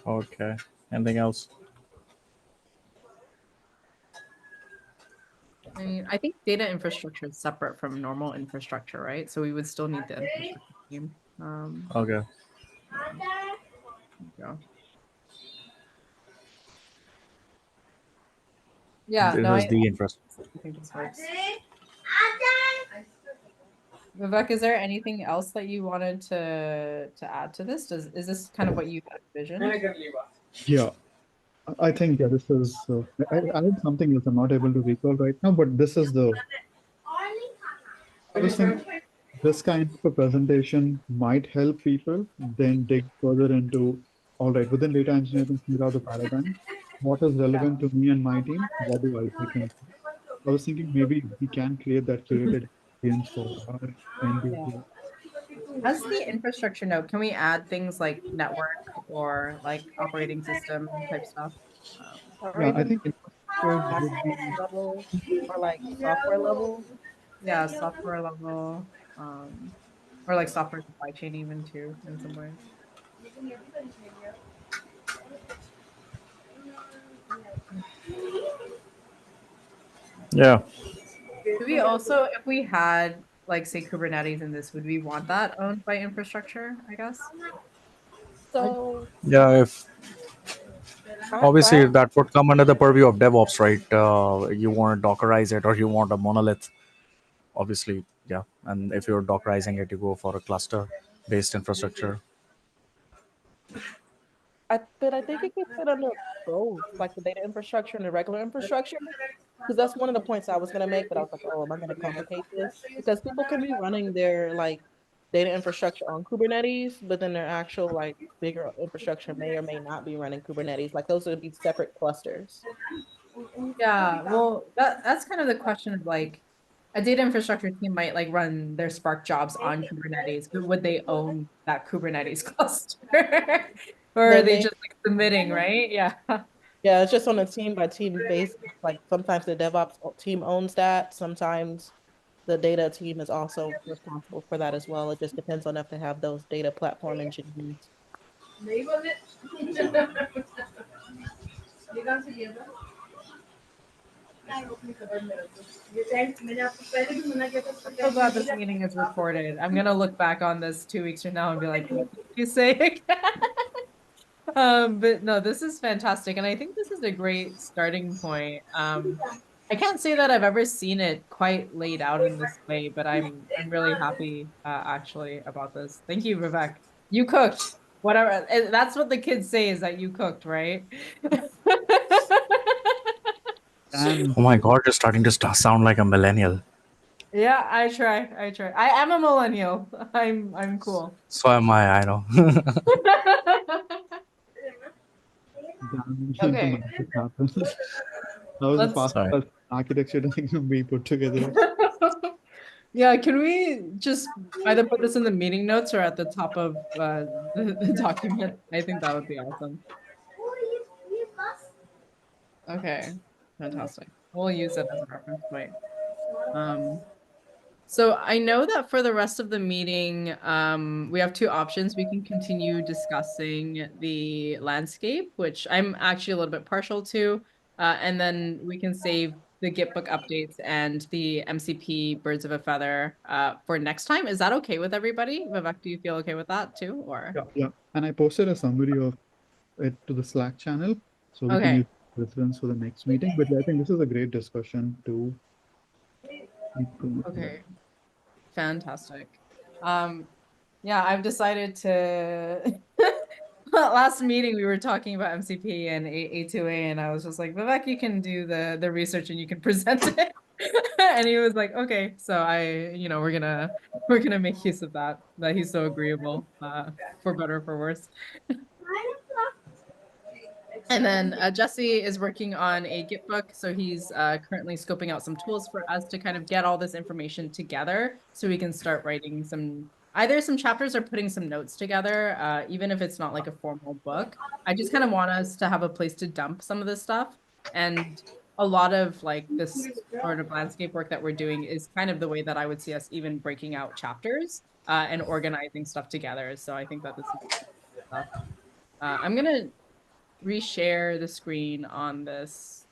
[SPEAKER 3] Okay. Anything else?
[SPEAKER 1] I mean, I think data infrastructure is separate from normal infrastructure, right? So we would still need the infrastructure team.
[SPEAKER 3] Okay.
[SPEAKER 1] Yeah. Yeah, no,
[SPEAKER 3] This is
[SPEAKER 1] I
[SPEAKER 3] the infrastructure.
[SPEAKER 1] think this works. Vivek, is there anything else that you wanted to add to this? Is this kind of what you envisioned?
[SPEAKER 4] Yeah, I think this is. I did something else. I'm not able to recall right now, but this is the. I was thinking this kind of a presentation might help people then dig further into. All right, within data engineering, here are the paradigms. What is relevant to me and my team? What do I fit in? I was thinking maybe we can create that curated experience for our end
[SPEAKER 1] Yeah.
[SPEAKER 4] users.
[SPEAKER 1] As the infrastructure node, can we add things like network or like operating system type stuff?
[SPEAKER 6] Or
[SPEAKER 4] Yeah, I
[SPEAKER 6] even
[SPEAKER 4] think infrastructure would be.
[SPEAKER 6] level or like software level.
[SPEAKER 1] Yeah, software level, or like software supply chain even too in some ways.
[SPEAKER 3] Yeah.
[SPEAKER 1] Do we also, if we had like say Kubernetes in this, would we want that owned by infrastructure, I guess?
[SPEAKER 6] So
[SPEAKER 3] Yeah. If obviously
[SPEAKER 6] I
[SPEAKER 3] that would come under the purview of DevOps, right? You want to Dockerize it, or you want a monolith. Obviously, yeah. And if you're Dockerizing it, you go for a cluster-based infrastructure.
[SPEAKER 6] but I think it could fit under both, like the data infrastructure and the regular infrastructure. Because that's one of the points I was gonna make, but I was like, oh, am I gonna complicate this? Because people can be running their like data infrastructure on Kubernetes, but then their actual like bigger infrastructure may or may not be running Kubernetes. Like those would be separate clusters.
[SPEAKER 1] Yeah, well, that's kind of the question of like a data infrastructure team might like run their Spark jobs on Kubernetes, but would they own that Kubernetes cluster? Or are
[SPEAKER 6] Then
[SPEAKER 1] they
[SPEAKER 6] they,
[SPEAKER 1] just like submitting, right? Yeah.
[SPEAKER 6] yeah, it's just on a team by team basis. Like sometimes the DevOps team owns that. Sometimes the data team is also responsible for that as well. It just depends on if they have those data platform engineers.
[SPEAKER 1] I'm so glad this meeting is recorded. I'm gonna look back on this 2 weeks from now and be like, what did you say again? But no, this is fantastic, and I think this is a great starting point. I can't say that I've ever seen it quite laid out in this way, but I'm really happy actually about this. Thank you, Vivek. You cooked. Whatever. That's what the kids say is that you cooked, right?
[SPEAKER 4] Dan,
[SPEAKER 3] Oh my God, you're starting to sound like a millennial.
[SPEAKER 1] Yeah, I try. I am a millennial. I'm cool.
[SPEAKER 3] So am I know.
[SPEAKER 4] Dan, the
[SPEAKER 1] Okay,
[SPEAKER 4] magic happens. That was the
[SPEAKER 1] let's.
[SPEAKER 3] Sorry.
[SPEAKER 4] fastest architecture thing we put together.
[SPEAKER 1] Yeah, can we just either put this in the meeting notes or at the top of the document? I think that would be awesome. Okay, fantastic. We'll use it as a reference point. So I know that for the rest of the meeting, we have two options. We can continue discussing the landscape, which I'm actually a little bit partial to, and then we can save the Gitbook updates and the MCP Birds of a Feather for next time. Is that okay with everybody? Vivek, do you feel okay with that too, or?
[SPEAKER 4] Yeah, yeah. And I posted a summary of it to the Slack channel, so we can
[SPEAKER 1] Okay.
[SPEAKER 4] use reference for the next meeting. But I think this is a great discussion to keep going.
[SPEAKER 1] Okay. Fantastic. Yeah, I've decided to last meeting we were talking about MCP and A2A, and I was just like, Vivek, you can do the research and you can present it. And he was like, okay. So we're gonna make use of that. That he's so agreeable, for better or for worse. And then Jesse is working on a Gitbook, so he's currently scoping out some tools for us to kind of get all this information together, so we can start writing either some chapters or putting some notes together, even if it's not like a formal book. I just kind of want us to have a place to dump some of this stuff, and a lot of like this sort of landscape work that we're doing is kind of the way that I would see us even breaking out chapters and organizing stuff together. So I think that this is stuff. I'm gonna reshare the screen on this.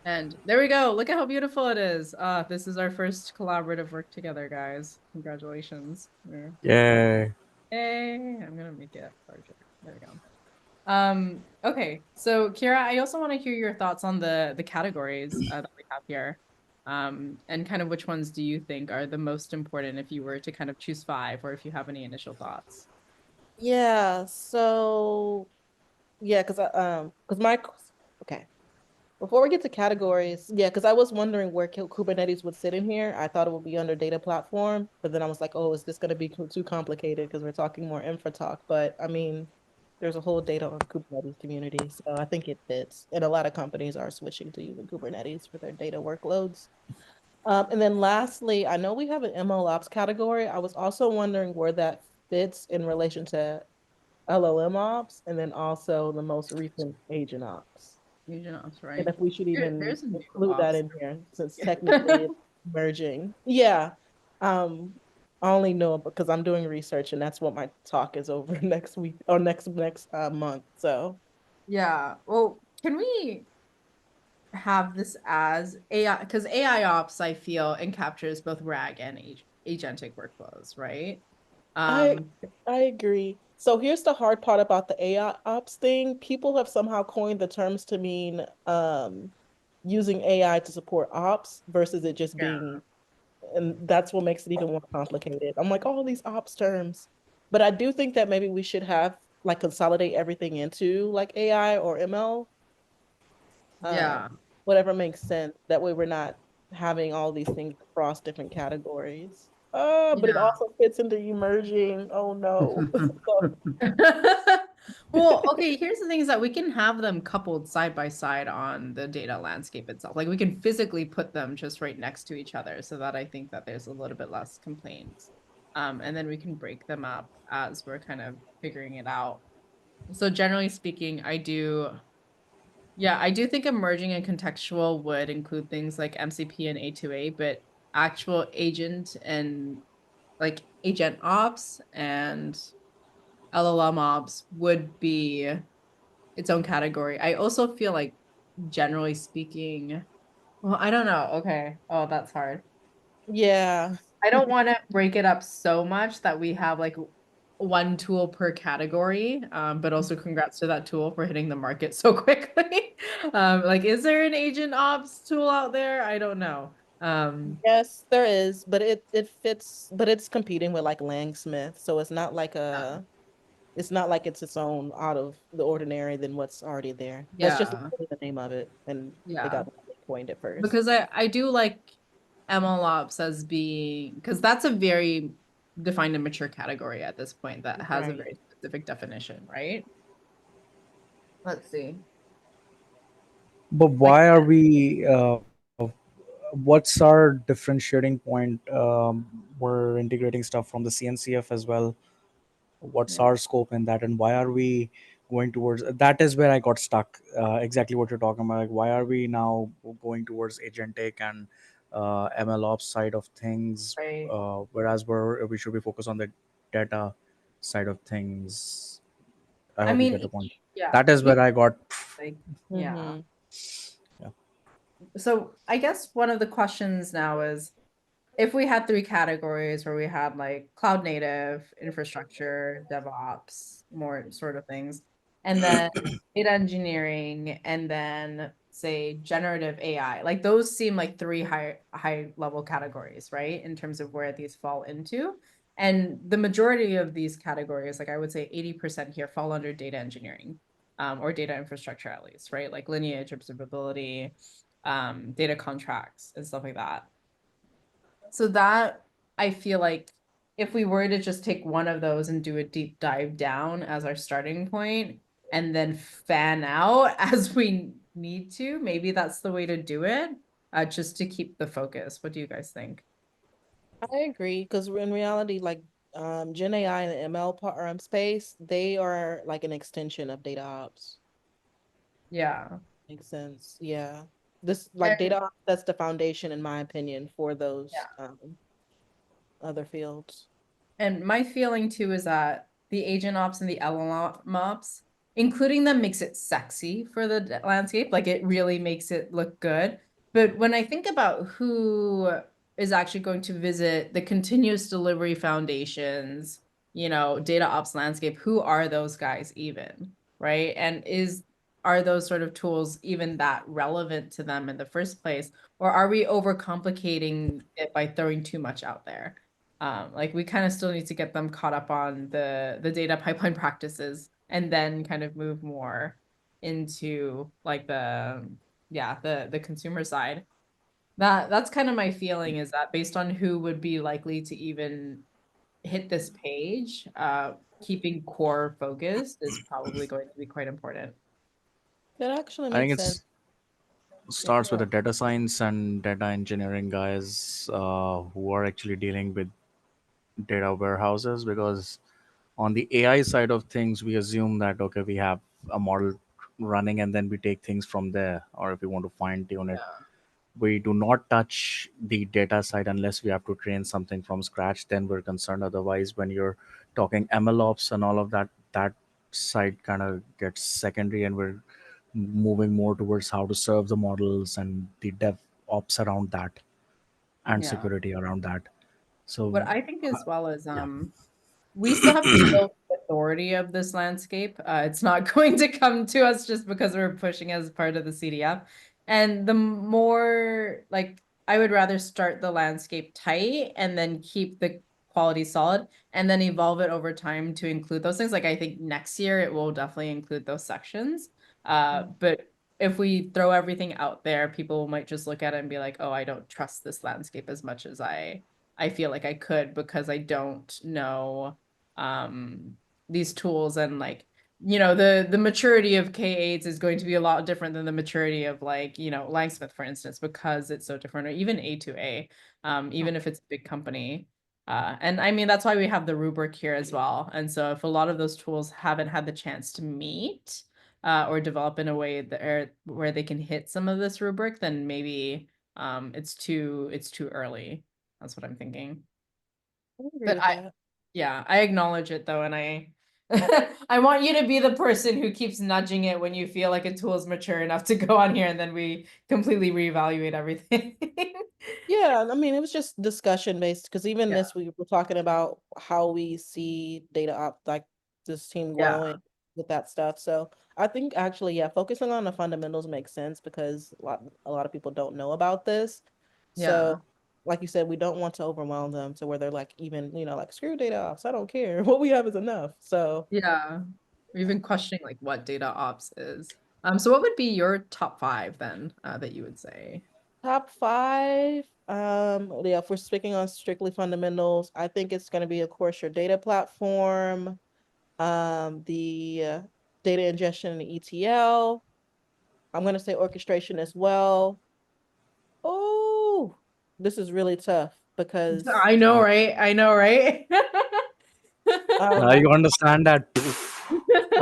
[SPEAKER 1] And there we go. Look at how beautiful it is. This is our first collaborative work together, guys. Congratulations.
[SPEAKER 3] Yay.
[SPEAKER 1] Hey, I'm gonna make it larger. There we go. Okay, so Kira, I also want to hear your thoughts on the categories that we have here. And kind of which ones do you think are the most important if you were to kind of choose 5, or if you have any initial thoughts?
[SPEAKER 6] Yeah, so yeah, because okay. Before we get to categories, yeah, because I was wondering where Kubernetes would sit in here. I thought it would be under data platform, but then I was like, oh, is this going to be too complicated because we're talking more infra talk? But I mean, there's a whole data on Kubernetes community, so I think it fits. And a lot of companies are switching to using Kubernetes for their data workloads. And then lastly, I know we have an MLOps category. I was also wondering where that fits in relation to LLM ops, and then also the most recent agent ops.
[SPEAKER 1] Agent ops, right?
[SPEAKER 6] And if we should even
[SPEAKER 1] There's a new
[SPEAKER 6] include that
[SPEAKER 1] ops.
[SPEAKER 6] in here, since technically it's merging. Yeah. I only know because I'm doing research and that's what my talk is over next week or next month. So
[SPEAKER 1] Yeah. Well, can we have this as AI? Because AI ops, I feel, encaptures both RAG and agentic workflows, right?
[SPEAKER 6] I agree. So here's the hard part about the AI ops thing. People have somehow coined the terms to mean using AI to support ops versus it just
[SPEAKER 1] Yeah.
[SPEAKER 6] being, and that's what makes it even more complicated. I'm like, all these ops terms. But I do think that maybe we should have like consolidate everything into like AI or ML,
[SPEAKER 1] Yeah.
[SPEAKER 6] whatever makes sense. That way we're not having all these things across different categories. But it
[SPEAKER 1] Yeah.
[SPEAKER 6] also fits into emerging. Oh no.
[SPEAKER 1] Well, okay, here's the thing is that we can have them coupled side by side on the data landscape itself. Like we can physically put them just right next to each other so that I think that there's a little bit less complaints. And then we can break them up as we're kind of figuring it out. So generally speaking, I do think emerging and contextual would include things like MCP and A2A, but actual agent and like agent ops and LLM ops would be its own category. I also feel like, generally speaking, well, I don't know. Okay. Oh, that's hard.
[SPEAKER 6] Yeah.
[SPEAKER 1] I don't want to break it up so much that we have like one tool per category. But also congrats to that tool for hitting the market so quickly. Like, is there an agent ops tool out there? I don't know.
[SPEAKER 6] Yes, there is, but it fits, but it's competing with like Langsmith, so it's not like It's not like it's its own out of the ordinary than what's already there. That's just
[SPEAKER 1] Yeah.
[SPEAKER 6] literally the name of it, and
[SPEAKER 1] Yeah.
[SPEAKER 6] they got coined it first.
[SPEAKER 1] Because I do like MLOps as being, because that's a very defined and mature category at this point that has a
[SPEAKER 6] Right.
[SPEAKER 1] very specific definition, right? Let's see.
[SPEAKER 3] But why are we? What's our differentiating point? We're integrating stuff from the CNCF as well. What's
[SPEAKER 1] Yeah.
[SPEAKER 3] our scope in that, and why are we going towards that? Is where I got stuck. Exactly what you're talking about. Like, why are we now going towards agentic and MLOps side of things,
[SPEAKER 1] Right.
[SPEAKER 3] whereas we should be focused on the data side of things? I
[SPEAKER 1] I
[SPEAKER 3] hope you
[SPEAKER 1] mean,
[SPEAKER 3] get the point.
[SPEAKER 1] yeah.
[SPEAKER 3] That is where I got.
[SPEAKER 1] Like, yeah.
[SPEAKER 6] Mhm.
[SPEAKER 3] Yeah.
[SPEAKER 1] So I guess one of the questions now is, if we had three categories where we had like cloud native, infrastructure, DevOps, more sort of things, and then data engineering, and then say generative AI, like those seem like three high level categories, right? In terms of where these fall into. And the majority of these categories, like I would say 80% here fall under data engineering, or data infrastructure at least, right? Like lineage, observability, data contracts and stuff like that. So that, I feel like if we were to just take one of those and do a deep dive down as our starting point and then fan out as we need to, maybe that's the way to do it, just to keep the focus. What do you guys think?
[SPEAKER 6] I agree, because in reality, like Gen AI and the ML space, they are like an extension of data ops.
[SPEAKER 1] Yeah.
[SPEAKER 6] Makes sense. Yeah. This like
[SPEAKER 1] And
[SPEAKER 6] data ops, that's the foundation, in my opinion, for those
[SPEAKER 1] yeah.
[SPEAKER 6] other fields.
[SPEAKER 1] And my feeling too is that the agent ops and the LLM ops, including them, makes it sexy for the landscape. Like it really makes it look good. But when I think about who is actually going to visit the continuous delivery foundations, data ops landscape, who are those guys even, right? And are those sort of tools even that relevant to them in the first place? Or are we overcomplicating it by throwing too much out there? Like we kind of still need to get them caught up on the data pipeline practices and then kind of move more into like the consumer side. That's kind of my feeling, is that based on who would be likely to even hit this page, keeping core focused is probably going to be quite important.
[SPEAKER 6] That actually
[SPEAKER 3] I think
[SPEAKER 6] makes sense.
[SPEAKER 3] it's starts with the data science and data engineering guys who are actually dealing with data warehouses, because on the AI side of things, we assume that okay, we have a model running and then we take things from there, or if we want to fine tune it, we do not touch the data side unless we have to train something from scratch. Then we're concerned. Otherwise, when you're talking MLOps and all of that, that side kind of gets secondary, and we're moving more towards how to serve the models and the dev ops around that and
[SPEAKER 1] Yeah.
[SPEAKER 3] security around that. So
[SPEAKER 1] What I think as well is
[SPEAKER 3] yeah.
[SPEAKER 1] we still have to build the authority of this landscape. It's not going to come to us just because we're pushing as part of the CDF. And the more, like, I would rather start the landscape tight and then keep the quality solid and then evolve it over time to include those things. Like I think next year it will definitely include those sections. But if we throw everything out there, people might just look at it and be like, oh, I don't trust this landscape as much as I feel like I could, because I don't know these tools, and like the maturity of K8s is going to be a lot different than the maturity of like Langsmith, for instance, because it's so different, or even A2A, even if it's a big company. And I mean, that's why we have the rubric here as well. And so if a lot of those tools haven't had the chance to meet or develop in a way that where they can hit some of this rubric, then maybe it's too early. That's what I'm thinking.
[SPEAKER 6] I agree
[SPEAKER 1] But
[SPEAKER 6] with that.
[SPEAKER 1] yeah, I acknowledge it though, and I I want you to be the person who keeps nudging it when you feel like a tool is mature enough to go on here, and then we completely reevaluate everything.
[SPEAKER 6] Yeah, I mean, it was just discussion based, because even
[SPEAKER 1] Yeah.
[SPEAKER 6] this we were talking about how we see data op, like this team
[SPEAKER 1] Yeah.
[SPEAKER 6] growing with that stuff. So I think actually, yeah, focusing on the fundamentals makes sense, because a lot of people don't know about this.
[SPEAKER 1] Yeah.
[SPEAKER 6] So like you said, we don't want to overwhelm them to where they're like, even, like, screw data ops, I don't care. What we have is enough. So
[SPEAKER 1] Yeah. Or even questioning like what data ops is. So what would be your top 5 then, that you would say?
[SPEAKER 6] top 5, yeah, if we're speaking on strictly fundamentals, I think it's going to be, of course, your data platform, the data ingestion and ETL. I'm going to say orchestration as well. Oh, this is really tough because
[SPEAKER 1] I know, right? I know, right?
[SPEAKER 3] Now you understand that.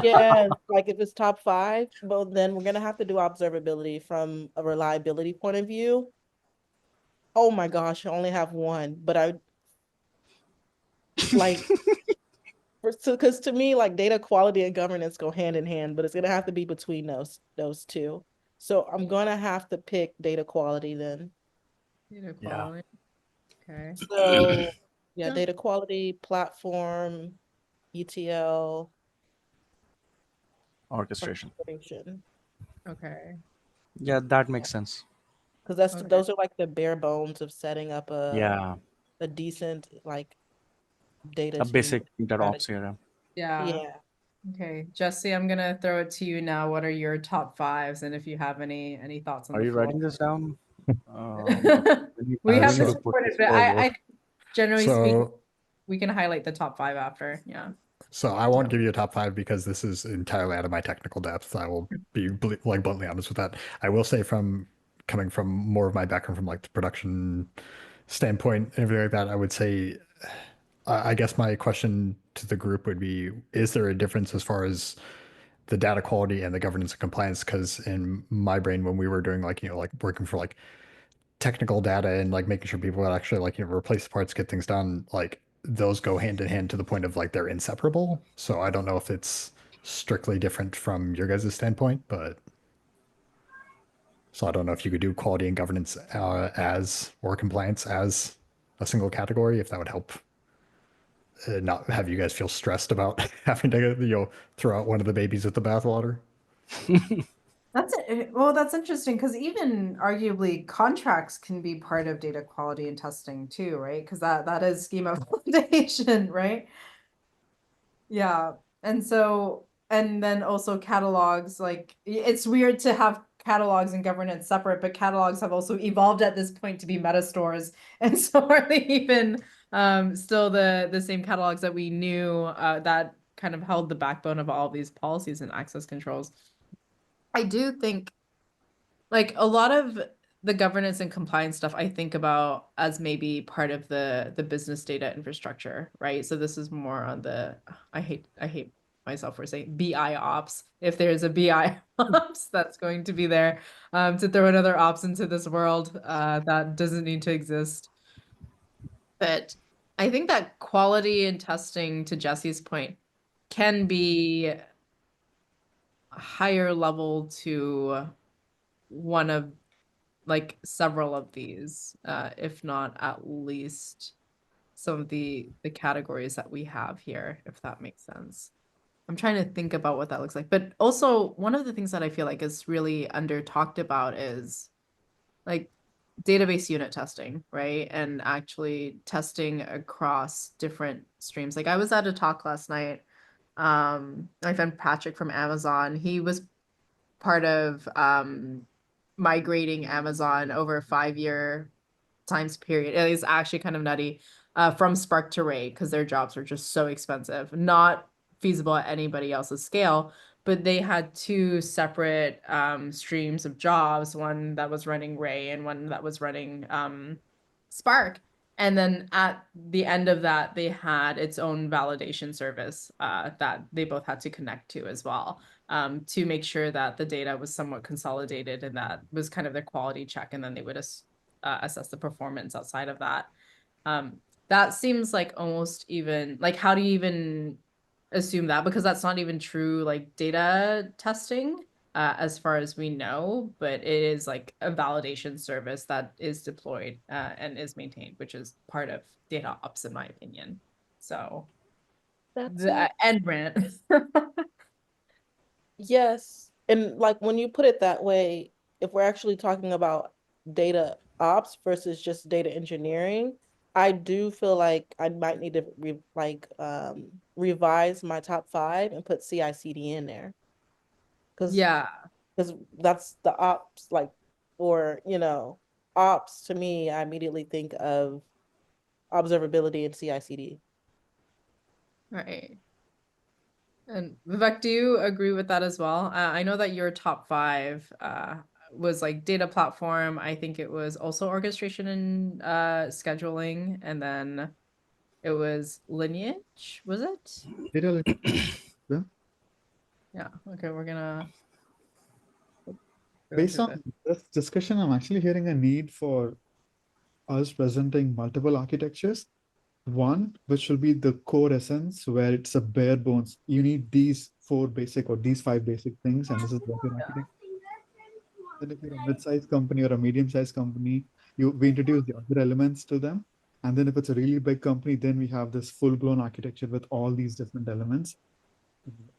[SPEAKER 6] yeah, like if it's top 5, well, then we're gonna have to do observability from a reliability point of view. Oh my gosh, I only have one, but I like because to me, like, data quality and governance go hand in hand, but it's gonna have to be between those two. So I'm gonna have to pick data quality then.
[SPEAKER 1] Data
[SPEAKER 3] Yeah.
[SPEAKER 1] quality. Okay.
[SPEAKER 6] So yeah,
[SPEAKER 1] Yeah.
[SPEAKER 6] data quality, platform, ETL,
[SPEAKER 3] Orchestration.
[SPEAKER 6] orchestration.
[SPEAKER 1] Okay.
[SPEAKER 3] Yeah, that makes sense.
[SPEAKER 6] Because
[SPEAKER 1] Okay.
[SPEAKER 6] those are like the bare bones of setting up
[SPEAKER 3] Yeah,
[SPEAKER 6] a decent like data
[SPEAKER 3] a
[SPEAKER 6] team
[SPEAKER 3] basic DataOps
[SPEAKER 6] strategy.
[SPEAKER 3] here.
[SPEAKER 1] Yeah.
[SPEAKER 6] Yeah.
[SPEAKER 1] Okay. Jesse, I'm gonna throw it to you now. What are your top 5s? And if you have any thoughts on
[SPEAKER 3] Are
[SPEAKER 1] the
[SPEAKER 3] you
[SPEAKER 1] floor.
[SPEAKER 3] writing this down? Okay.
[SPEAKER 1] We have this
[SPEAKER 2] So-
[SPEAKER 1] recorded, but I generally speaking,
[SPEAKER 2] So,
[SPEAKER 1] we can highlight the top 5 after. Yeah.
[SPEAKER 2] so I won't give you a top 5 because this is entirely out of my technical depth. I will be like bluntly honest with that. I will say from coming from more of my background from like the production standpoint and everything like that, I would say I guess my question to the group would be: is there a difference as far as the data quality and the governance and compliance? Because in my brain, when we were doing like like working for like technical data and like making sure people would actually like replace parts, get things done, like those go hand in hand to the point of like they're inseparable. So I don't know if it's strictly different from your guys' standpoint, but so I don't know if you could do quality and governance as or compliance as a single category, if that would help not have you guys feel stressed about having to throw out one of the babies with the bathwater.
[SPEAKER 1] That's interesting because even arguably contracts can be part of data quality and testing too, right? Because that is schema validation, right? Yeah. And then also catalogs, like it's weird to have catalogs and governance separate, but catalogs have also evolved at this point to be meta stores. And so are they even still the same catalogs that we knew that kind of held the backbone of all these policies and access controls. I do think like a lot of the governance and compliance stuff I think about as maybe part of the business data infrastructure, right? So this is more on the I hate myself for saying BI ops. If there's a BI ops that's going to be there to throw another ops into this world that doesn't need to exist. But I think that quality and testing, to Jesse's point, can be higher level to one of like several of these, if not at least some of the categories that we have here, if that makes sense. I'm trying to think about what that looks like. But also one of the things that I feel like is really under talked about is like database unit testing, right? And actually testing across different streams. Like I was at a talk last night. My friend Patrick from Amazon, he was part of migrating Amazon over a 5-year times period. It is actually kind of nutty from Spark to Ray because their jobs were just so expensive, not feasible at anybody else's scale. But they had 2 separate streams of jobs, one that was running Ray and one that was running Spark. And then at the end of that, they had its own validation service that they both had to connect to as well to make sure that the data was somewhat consolidated and that was kind of their quality check. And then they would assess the performance outside of that. That seems like almost even like how do you even assume that? Because that's not even true like data testing as far as we know, but it is like a validation service that is deployed and is maintained, which is part of data ops in my opinion. So
[SPEAKER 6] That's
[SPEAKER 1] the end rant.
[SPEAKER 6] yes. And like when you put it that way, if we're actually talking about data ops versus just data engineering, I do feel like I might need to revise my top 5 and put CI/CD in there. Because
[SPEAKER 1] Yeah.
[SPEAKER 6] that's the ops, like, or ops to me, I immediately think of observability and CI/CD.
[SPEAKER 1] Right. And Vivek, do you agree with that as well? I know that your top 5 was like data platform. I think it was also orchestration and scheduling, and then it was lineage, was it?
[SPEAKER 4] Data yeah.
[SPEAKER 1] Yeah. Okay, we're gonna go
[SPEAKER 4] Based
[SPEAKER 1] through
[SPEAKER 4] on this discussion, I'm actually hearing a need for us presenting multiple architectures. One, which will be the core essence, where it's a bare bones. You need these 4 basic or these 5 basic things, and this is what your architect. Then if you're a mid-sized company or a medium-sized company, we introduce the other elements to them. And then if it's a really big company, then we have this full-blown architecture with all these different elements.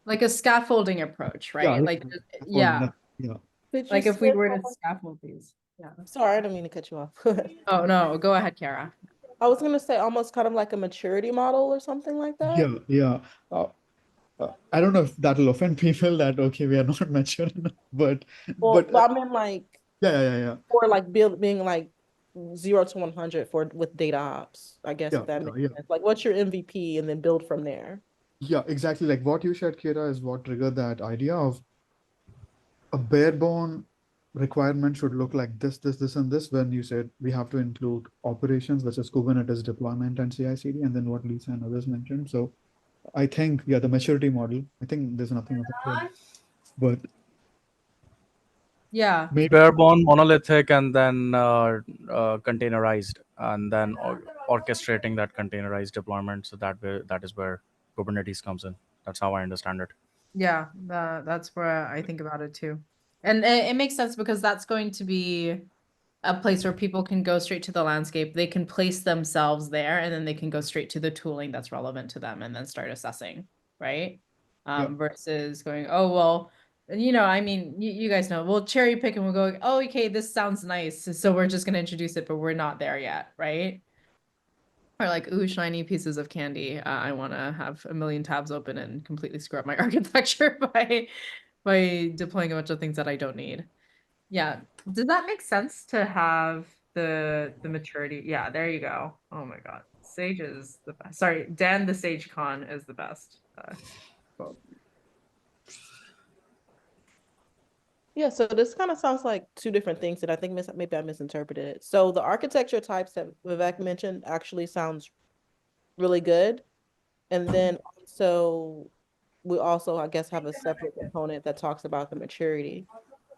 [SPEAKER 1] like a scaffolding approach, right?
[SPEAKER 4] Yeah,
[SPEAKER 1] Like, yeah,
[SPEAKER 4] yeah.
[SPEAKER 6] Did you
[SPEAKER 1] like if we
[SPEAKER 6] say
[SPEAKER 1] were to
[SPEAKER 6] how much-
[SPEAKER 1] scaffold these. Yeah.
[SPEAKER 6] Sorry, I didn't mean to cut you off.
[SPEAKER 1] Oh no, go ahead, Kara.
[SPEAKER 6] I was gonna say almost kind of like a maturity model or something like that.
[SPEAKER 4] Yeah, yeah. I don't know if that'll offend people that, okay, we are not mature enough, but
[SPEAKER 6] Well, I mean like,
[SPEAKER 4] yeah.
[SPEAKER 6] or like being like 0 to 100 with DataOps, I guess,
[SPEAKER 4] Yeah,
[SPEAKER 6] if that
[SPEAKER 4] yeah,
[SPEAKER 6] makes
[SPEAKER 4] yeah.
[SPEAKER 6] sense. Like, what's your MVP and then build from there.
[SPEAKER 4] Yeah, exactly. Like what you shared, Kira, is what triggered that idea of a bare bone requirement should look like this, and this. When you said we have to include operations, such as Kubernetes deployment and CI/CD, and then what Lisa and others mentioned. So I think, yeah, the maturity model, I think there's nothing of but
[SPEAKER 1] Yeah.
[SPEAKER 4] maybe
[SPEAKER 3] Bare bone, monolithic, and then containerized, and then orchestrating that containerized deployment. So that is where Kubernetes comes in. That's how I understand it.
[SPEAKER 1] Yeah, that's where I think about it too. And it makes sense because that's going to be a place where people can go straight to the landscape. They can place themselves there, and then they can go straight to the tooling that's relevant to them and then start assessing, right?
[SPEAKER 4] Yeah.
[SPEAKER 1] Versus going, oh, well, I mean, you guys know, we'll cherry pick and we'll go, oh, okay, this sounds nice. So we're just going to introduce it, but we're not there yet, right? Or like, ooh, shiny pieces of candy. I want to have a million tabs open and completely screw up my architecture by deploying a bunch of things that I don't need. Yeah. Does that make sense to have the maturity? Yeah, there you go. Oh my God. Sage is the best. Sorry, Dan the Sage Con is the best. Quote.
[SPEAKER 6] Yeah, so this kind of sounds like 2 different things that I think maybe I misinterpreted it. So the architecture types that Vivek mentioned actually sounds really good. And then also we also, I guess, have a separate component that talks about the maturity.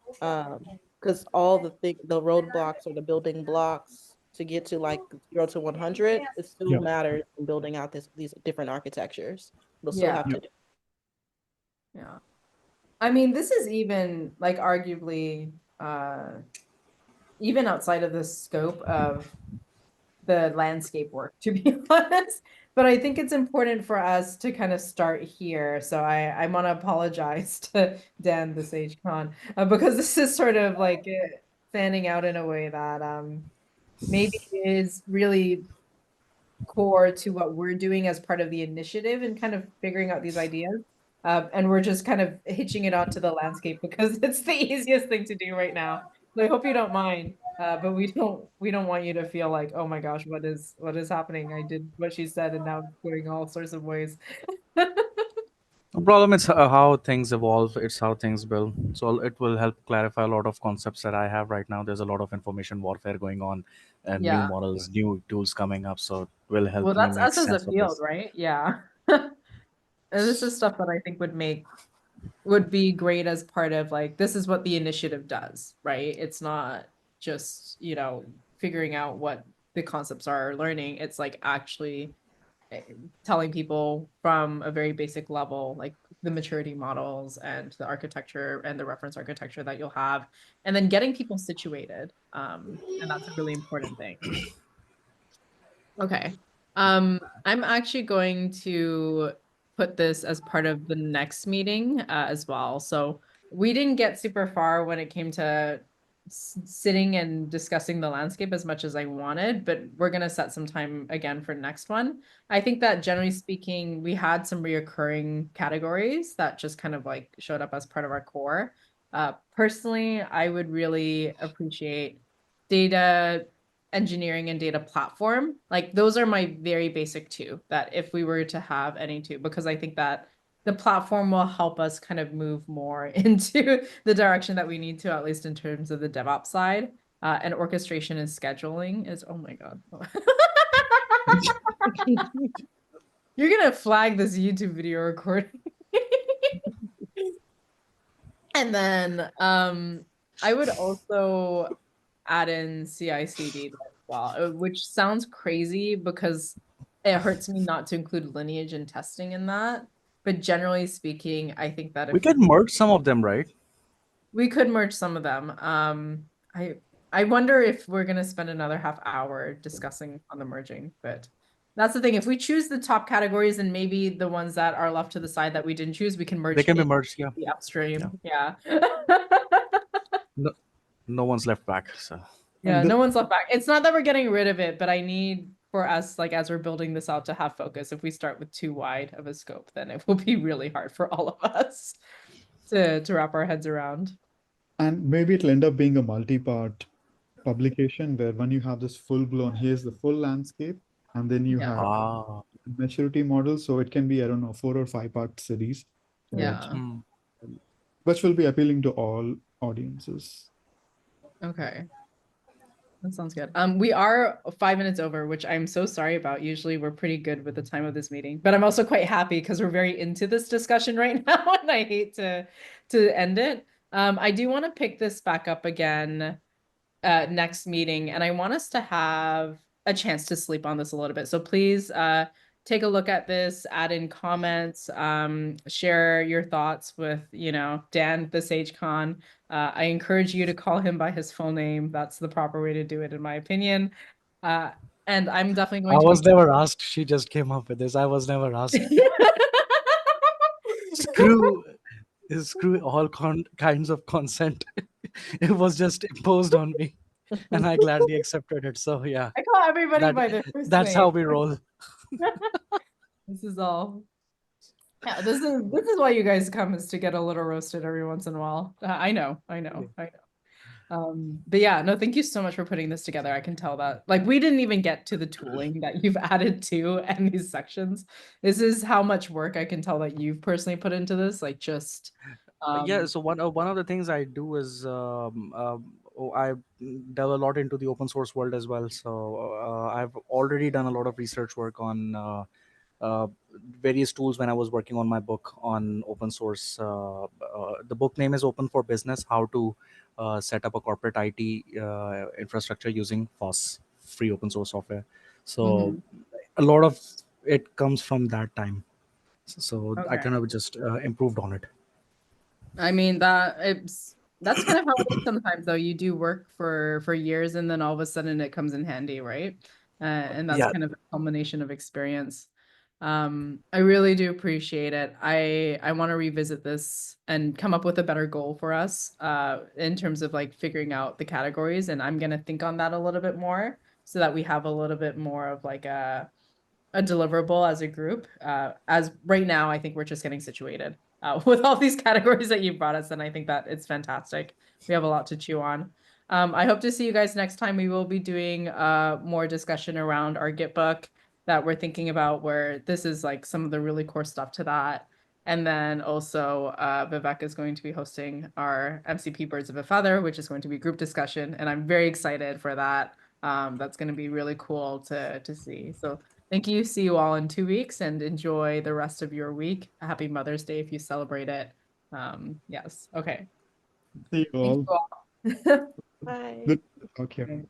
[SPEAKER 6] Because all the roadblocks or the building blocks to get to like 0 to 100, it still
[SPEAKER 4] Yeah.
[SPEAKER 6] matters in building out these different architectures. We'll still
[SPEAKER 1] Yeah.
[SPEAKER 6] have to do.
[SPEAKER 1] Yeah. I mean, this is even like arguably even outside of the scope of the landscape work, to be honest. But I think it's important for us to kind of start here. So I want to apologize to Dan the Sage Con because this is sort of like fanning out in a way that maybe is really core to what we're doing as part of the initiative and kind of figuring out these ideas. And we're just kind of hitching it onto the landscape because it's the easiest thing to do right now. So I hope you don't mind. But we don't want you to feel like, oh my gosh, what is happening? I did what she said and now it's going all sorts of ways.
[SPEAKER 3] No problem. It's how things evolve. It's how things build. So it will help clarify a lot of concepts that I have right now. There's a lot of information warfare going on, and new
[SPEAKER 1] Yeah.
[SPEAKER 3] models, new tools coming up. So it will help
[SPEAKER 1] Well,
[SPEAKER 3] me
[SPEAKER 1] that's
[SPEAKER 3] make
[SPEAKER 1] us as a
[SPEAKER 3] sense of
[SPEAKER 1] field,
[SPEAKER 3] this.
[SPEAKER 1] right? Yeah. And this is stuff that I think would be great as part of like, this is what the initiative does, right? It's not just, figuring out what the concepts are or learning. It's like actually telling people from a very basic level, like the maturity models and the architecture and the reference architecture that you'll have, and then getting people situated. And that's a really important thing. Okay. I'm actually going to put this as part of the next meeting as well. So we didn't get super far when it came to sitting and discussing the landscape as much as I wanted, but we're gonna set some time again for next one. I think that generally speaking, we had some reoccurring categories that just kind of like showed up as part of our core. Personally, I would really appreciate data engineering and data platform. Like those are my very basic two, that if we were to have any two, because I think that the platform will help us kind of move more into the direction that we need to, at least in terms of the DevOps side. And orchestration and scheduling is, oh my God. You're gonna flag this YouTube video recording. And then I would also add in CI/CD as well, which sounds crazy because it hurts me not to include lineage and testing in that. But generally speaking, I think that
[SPEAKER 3] We
[SPEAKER 1] if
[SPEAKER 3] can merge some of them, right?
[SPEAKER 1] we could merge some of them. I wonder if we're gonna spend another half hour discussing on the merging, but that's the thing. If we choose the top categories and maybe the ones that are left to the side that we didn't choose, we can merge
[SPEAKER 3] They can be
[SPEAKER 1] in
[SPEAKER 3] merged. Yeah.
[SPEAKER 1] the upstream. Yeah.
[SPEAKER 3] No, no one's left back. So
[SPEAKER 1] Yeah,
[SPEAKER 4] And
[SPEAKER 1] no one's left back. It's not that we're getting rid of it, but I need for us, like as we're building this out, to have focus. If we start with too wide of a scope, then it will be really hard for all of us to wrap our heads around.
[SPEAKER 4] And maybe it'll end up being a multi-part publication where when you have this full-blown, here's the full landscape, and then you
[SPEAKER 1] Yeah.
[SPEAKER 4] have
[SPEAKER 3] ah,
[SPEAKER 4] maturity model. So it can be, I don't know, 4 or 5-part series.
[SPEAKER 1] Yeah.
[SPEAKER 3] hmm.
[SPEAKER 4] Which will be appealing to all audiences.
[SPEAKER 1] Okay. That sounds good. We are 5 minutes over, which I'm so sorry about. Usually we're pretty good with the time of this meeting, but I'm also quite happy because we're very into this discussion right now, and I hate to end it. I do want to pick this back up again next meeting, and I want us to have a chance to sleep on this a little bit. So please take a look at this, add in comments, share your thoughts with, Dan the Sage Khan. I encourage you to call him by his full name. That's the proper way to do it, in my opinion. And I'm definitely
[SPEAKER 3] I
[SPEAKER 1] going to
[SPEAKER 3] was
[SPEAKER 1] be
[SPEAKER 3] never asked. She just came up with this. I was never asked. Screw, screw all kinds of consent. It was just imposed on me, and I gladly accepted it. So yeah,
[SPEAKER 1] I call everybody
[SPEAKER 3] that
[SPEAKER 1] by their first
[SPEAKER 3] that's
[SPEAKER 1] name.
[SPEAKER 3] how we roll.
[SPEAKER 1] This is all. Yeah, this is why you guys come, is to get a little roasted every once in a while. I know. But yeah, no, thank you so much for putting this together. I can tell that, like, we didn't even get to the tooling that you've added to and these sections. This is how much work I can tell that you've personally put into this. Like, just
[SPEAKER 3] Yeah. So one of the things I do is I delve a lot into the open source world as well. So I've already done a lot of research work on uh, various tools when I was working on my book on open source. The book name is Open for Business: How to Set Up a Corporate IT Infrastructure Using FOSS, free open source software. So a lot of it comes from that time. So I
[SPEAKER 1] Okay.
[SPEAKER 3] kind of just improved on it.
[SPEAKER 1] I mean, that's kind of how it is sometimes, though. You do work for years, and then all of a sudden it comes in handy, right? And that's
[SPEAKER 3] Yeah.
[SPEAKER 1] kind of a culmination of experience. I really do appreciate it. I want to revisit this and come up with a better goal for us in terms of like figuring out the categories, and I'm gonna think on that a little bit more so that we have a little bit more of like a deliverable as a group. As right now, I think we're just getting situated with all these categories that you brought us, and I think that it's fantastic. We have a lot to chew on. I hope to see you guys next time. We will be doing more discussion around our Git book that we're thinking about, where this is like some of the really core stuff to that. And then also Vivek is going to be hosting our MCP Birds of a Feather, which is going to be group discussion. And I'm very excited for that. That's going to be really cool to see. So thank you. See you all in 2 weeks, and enjoy the rest of your week. Happy Mother's Day if you celebrate it. Yes. Okay.
[SPEAKER 4] See you
[SPEAKER 1] Thank
[SPEAKER 4] all.
[SPEAKER 1] you all.
[SPEAKER 6] Bye.
[SPEAKER 4] Good. Okay.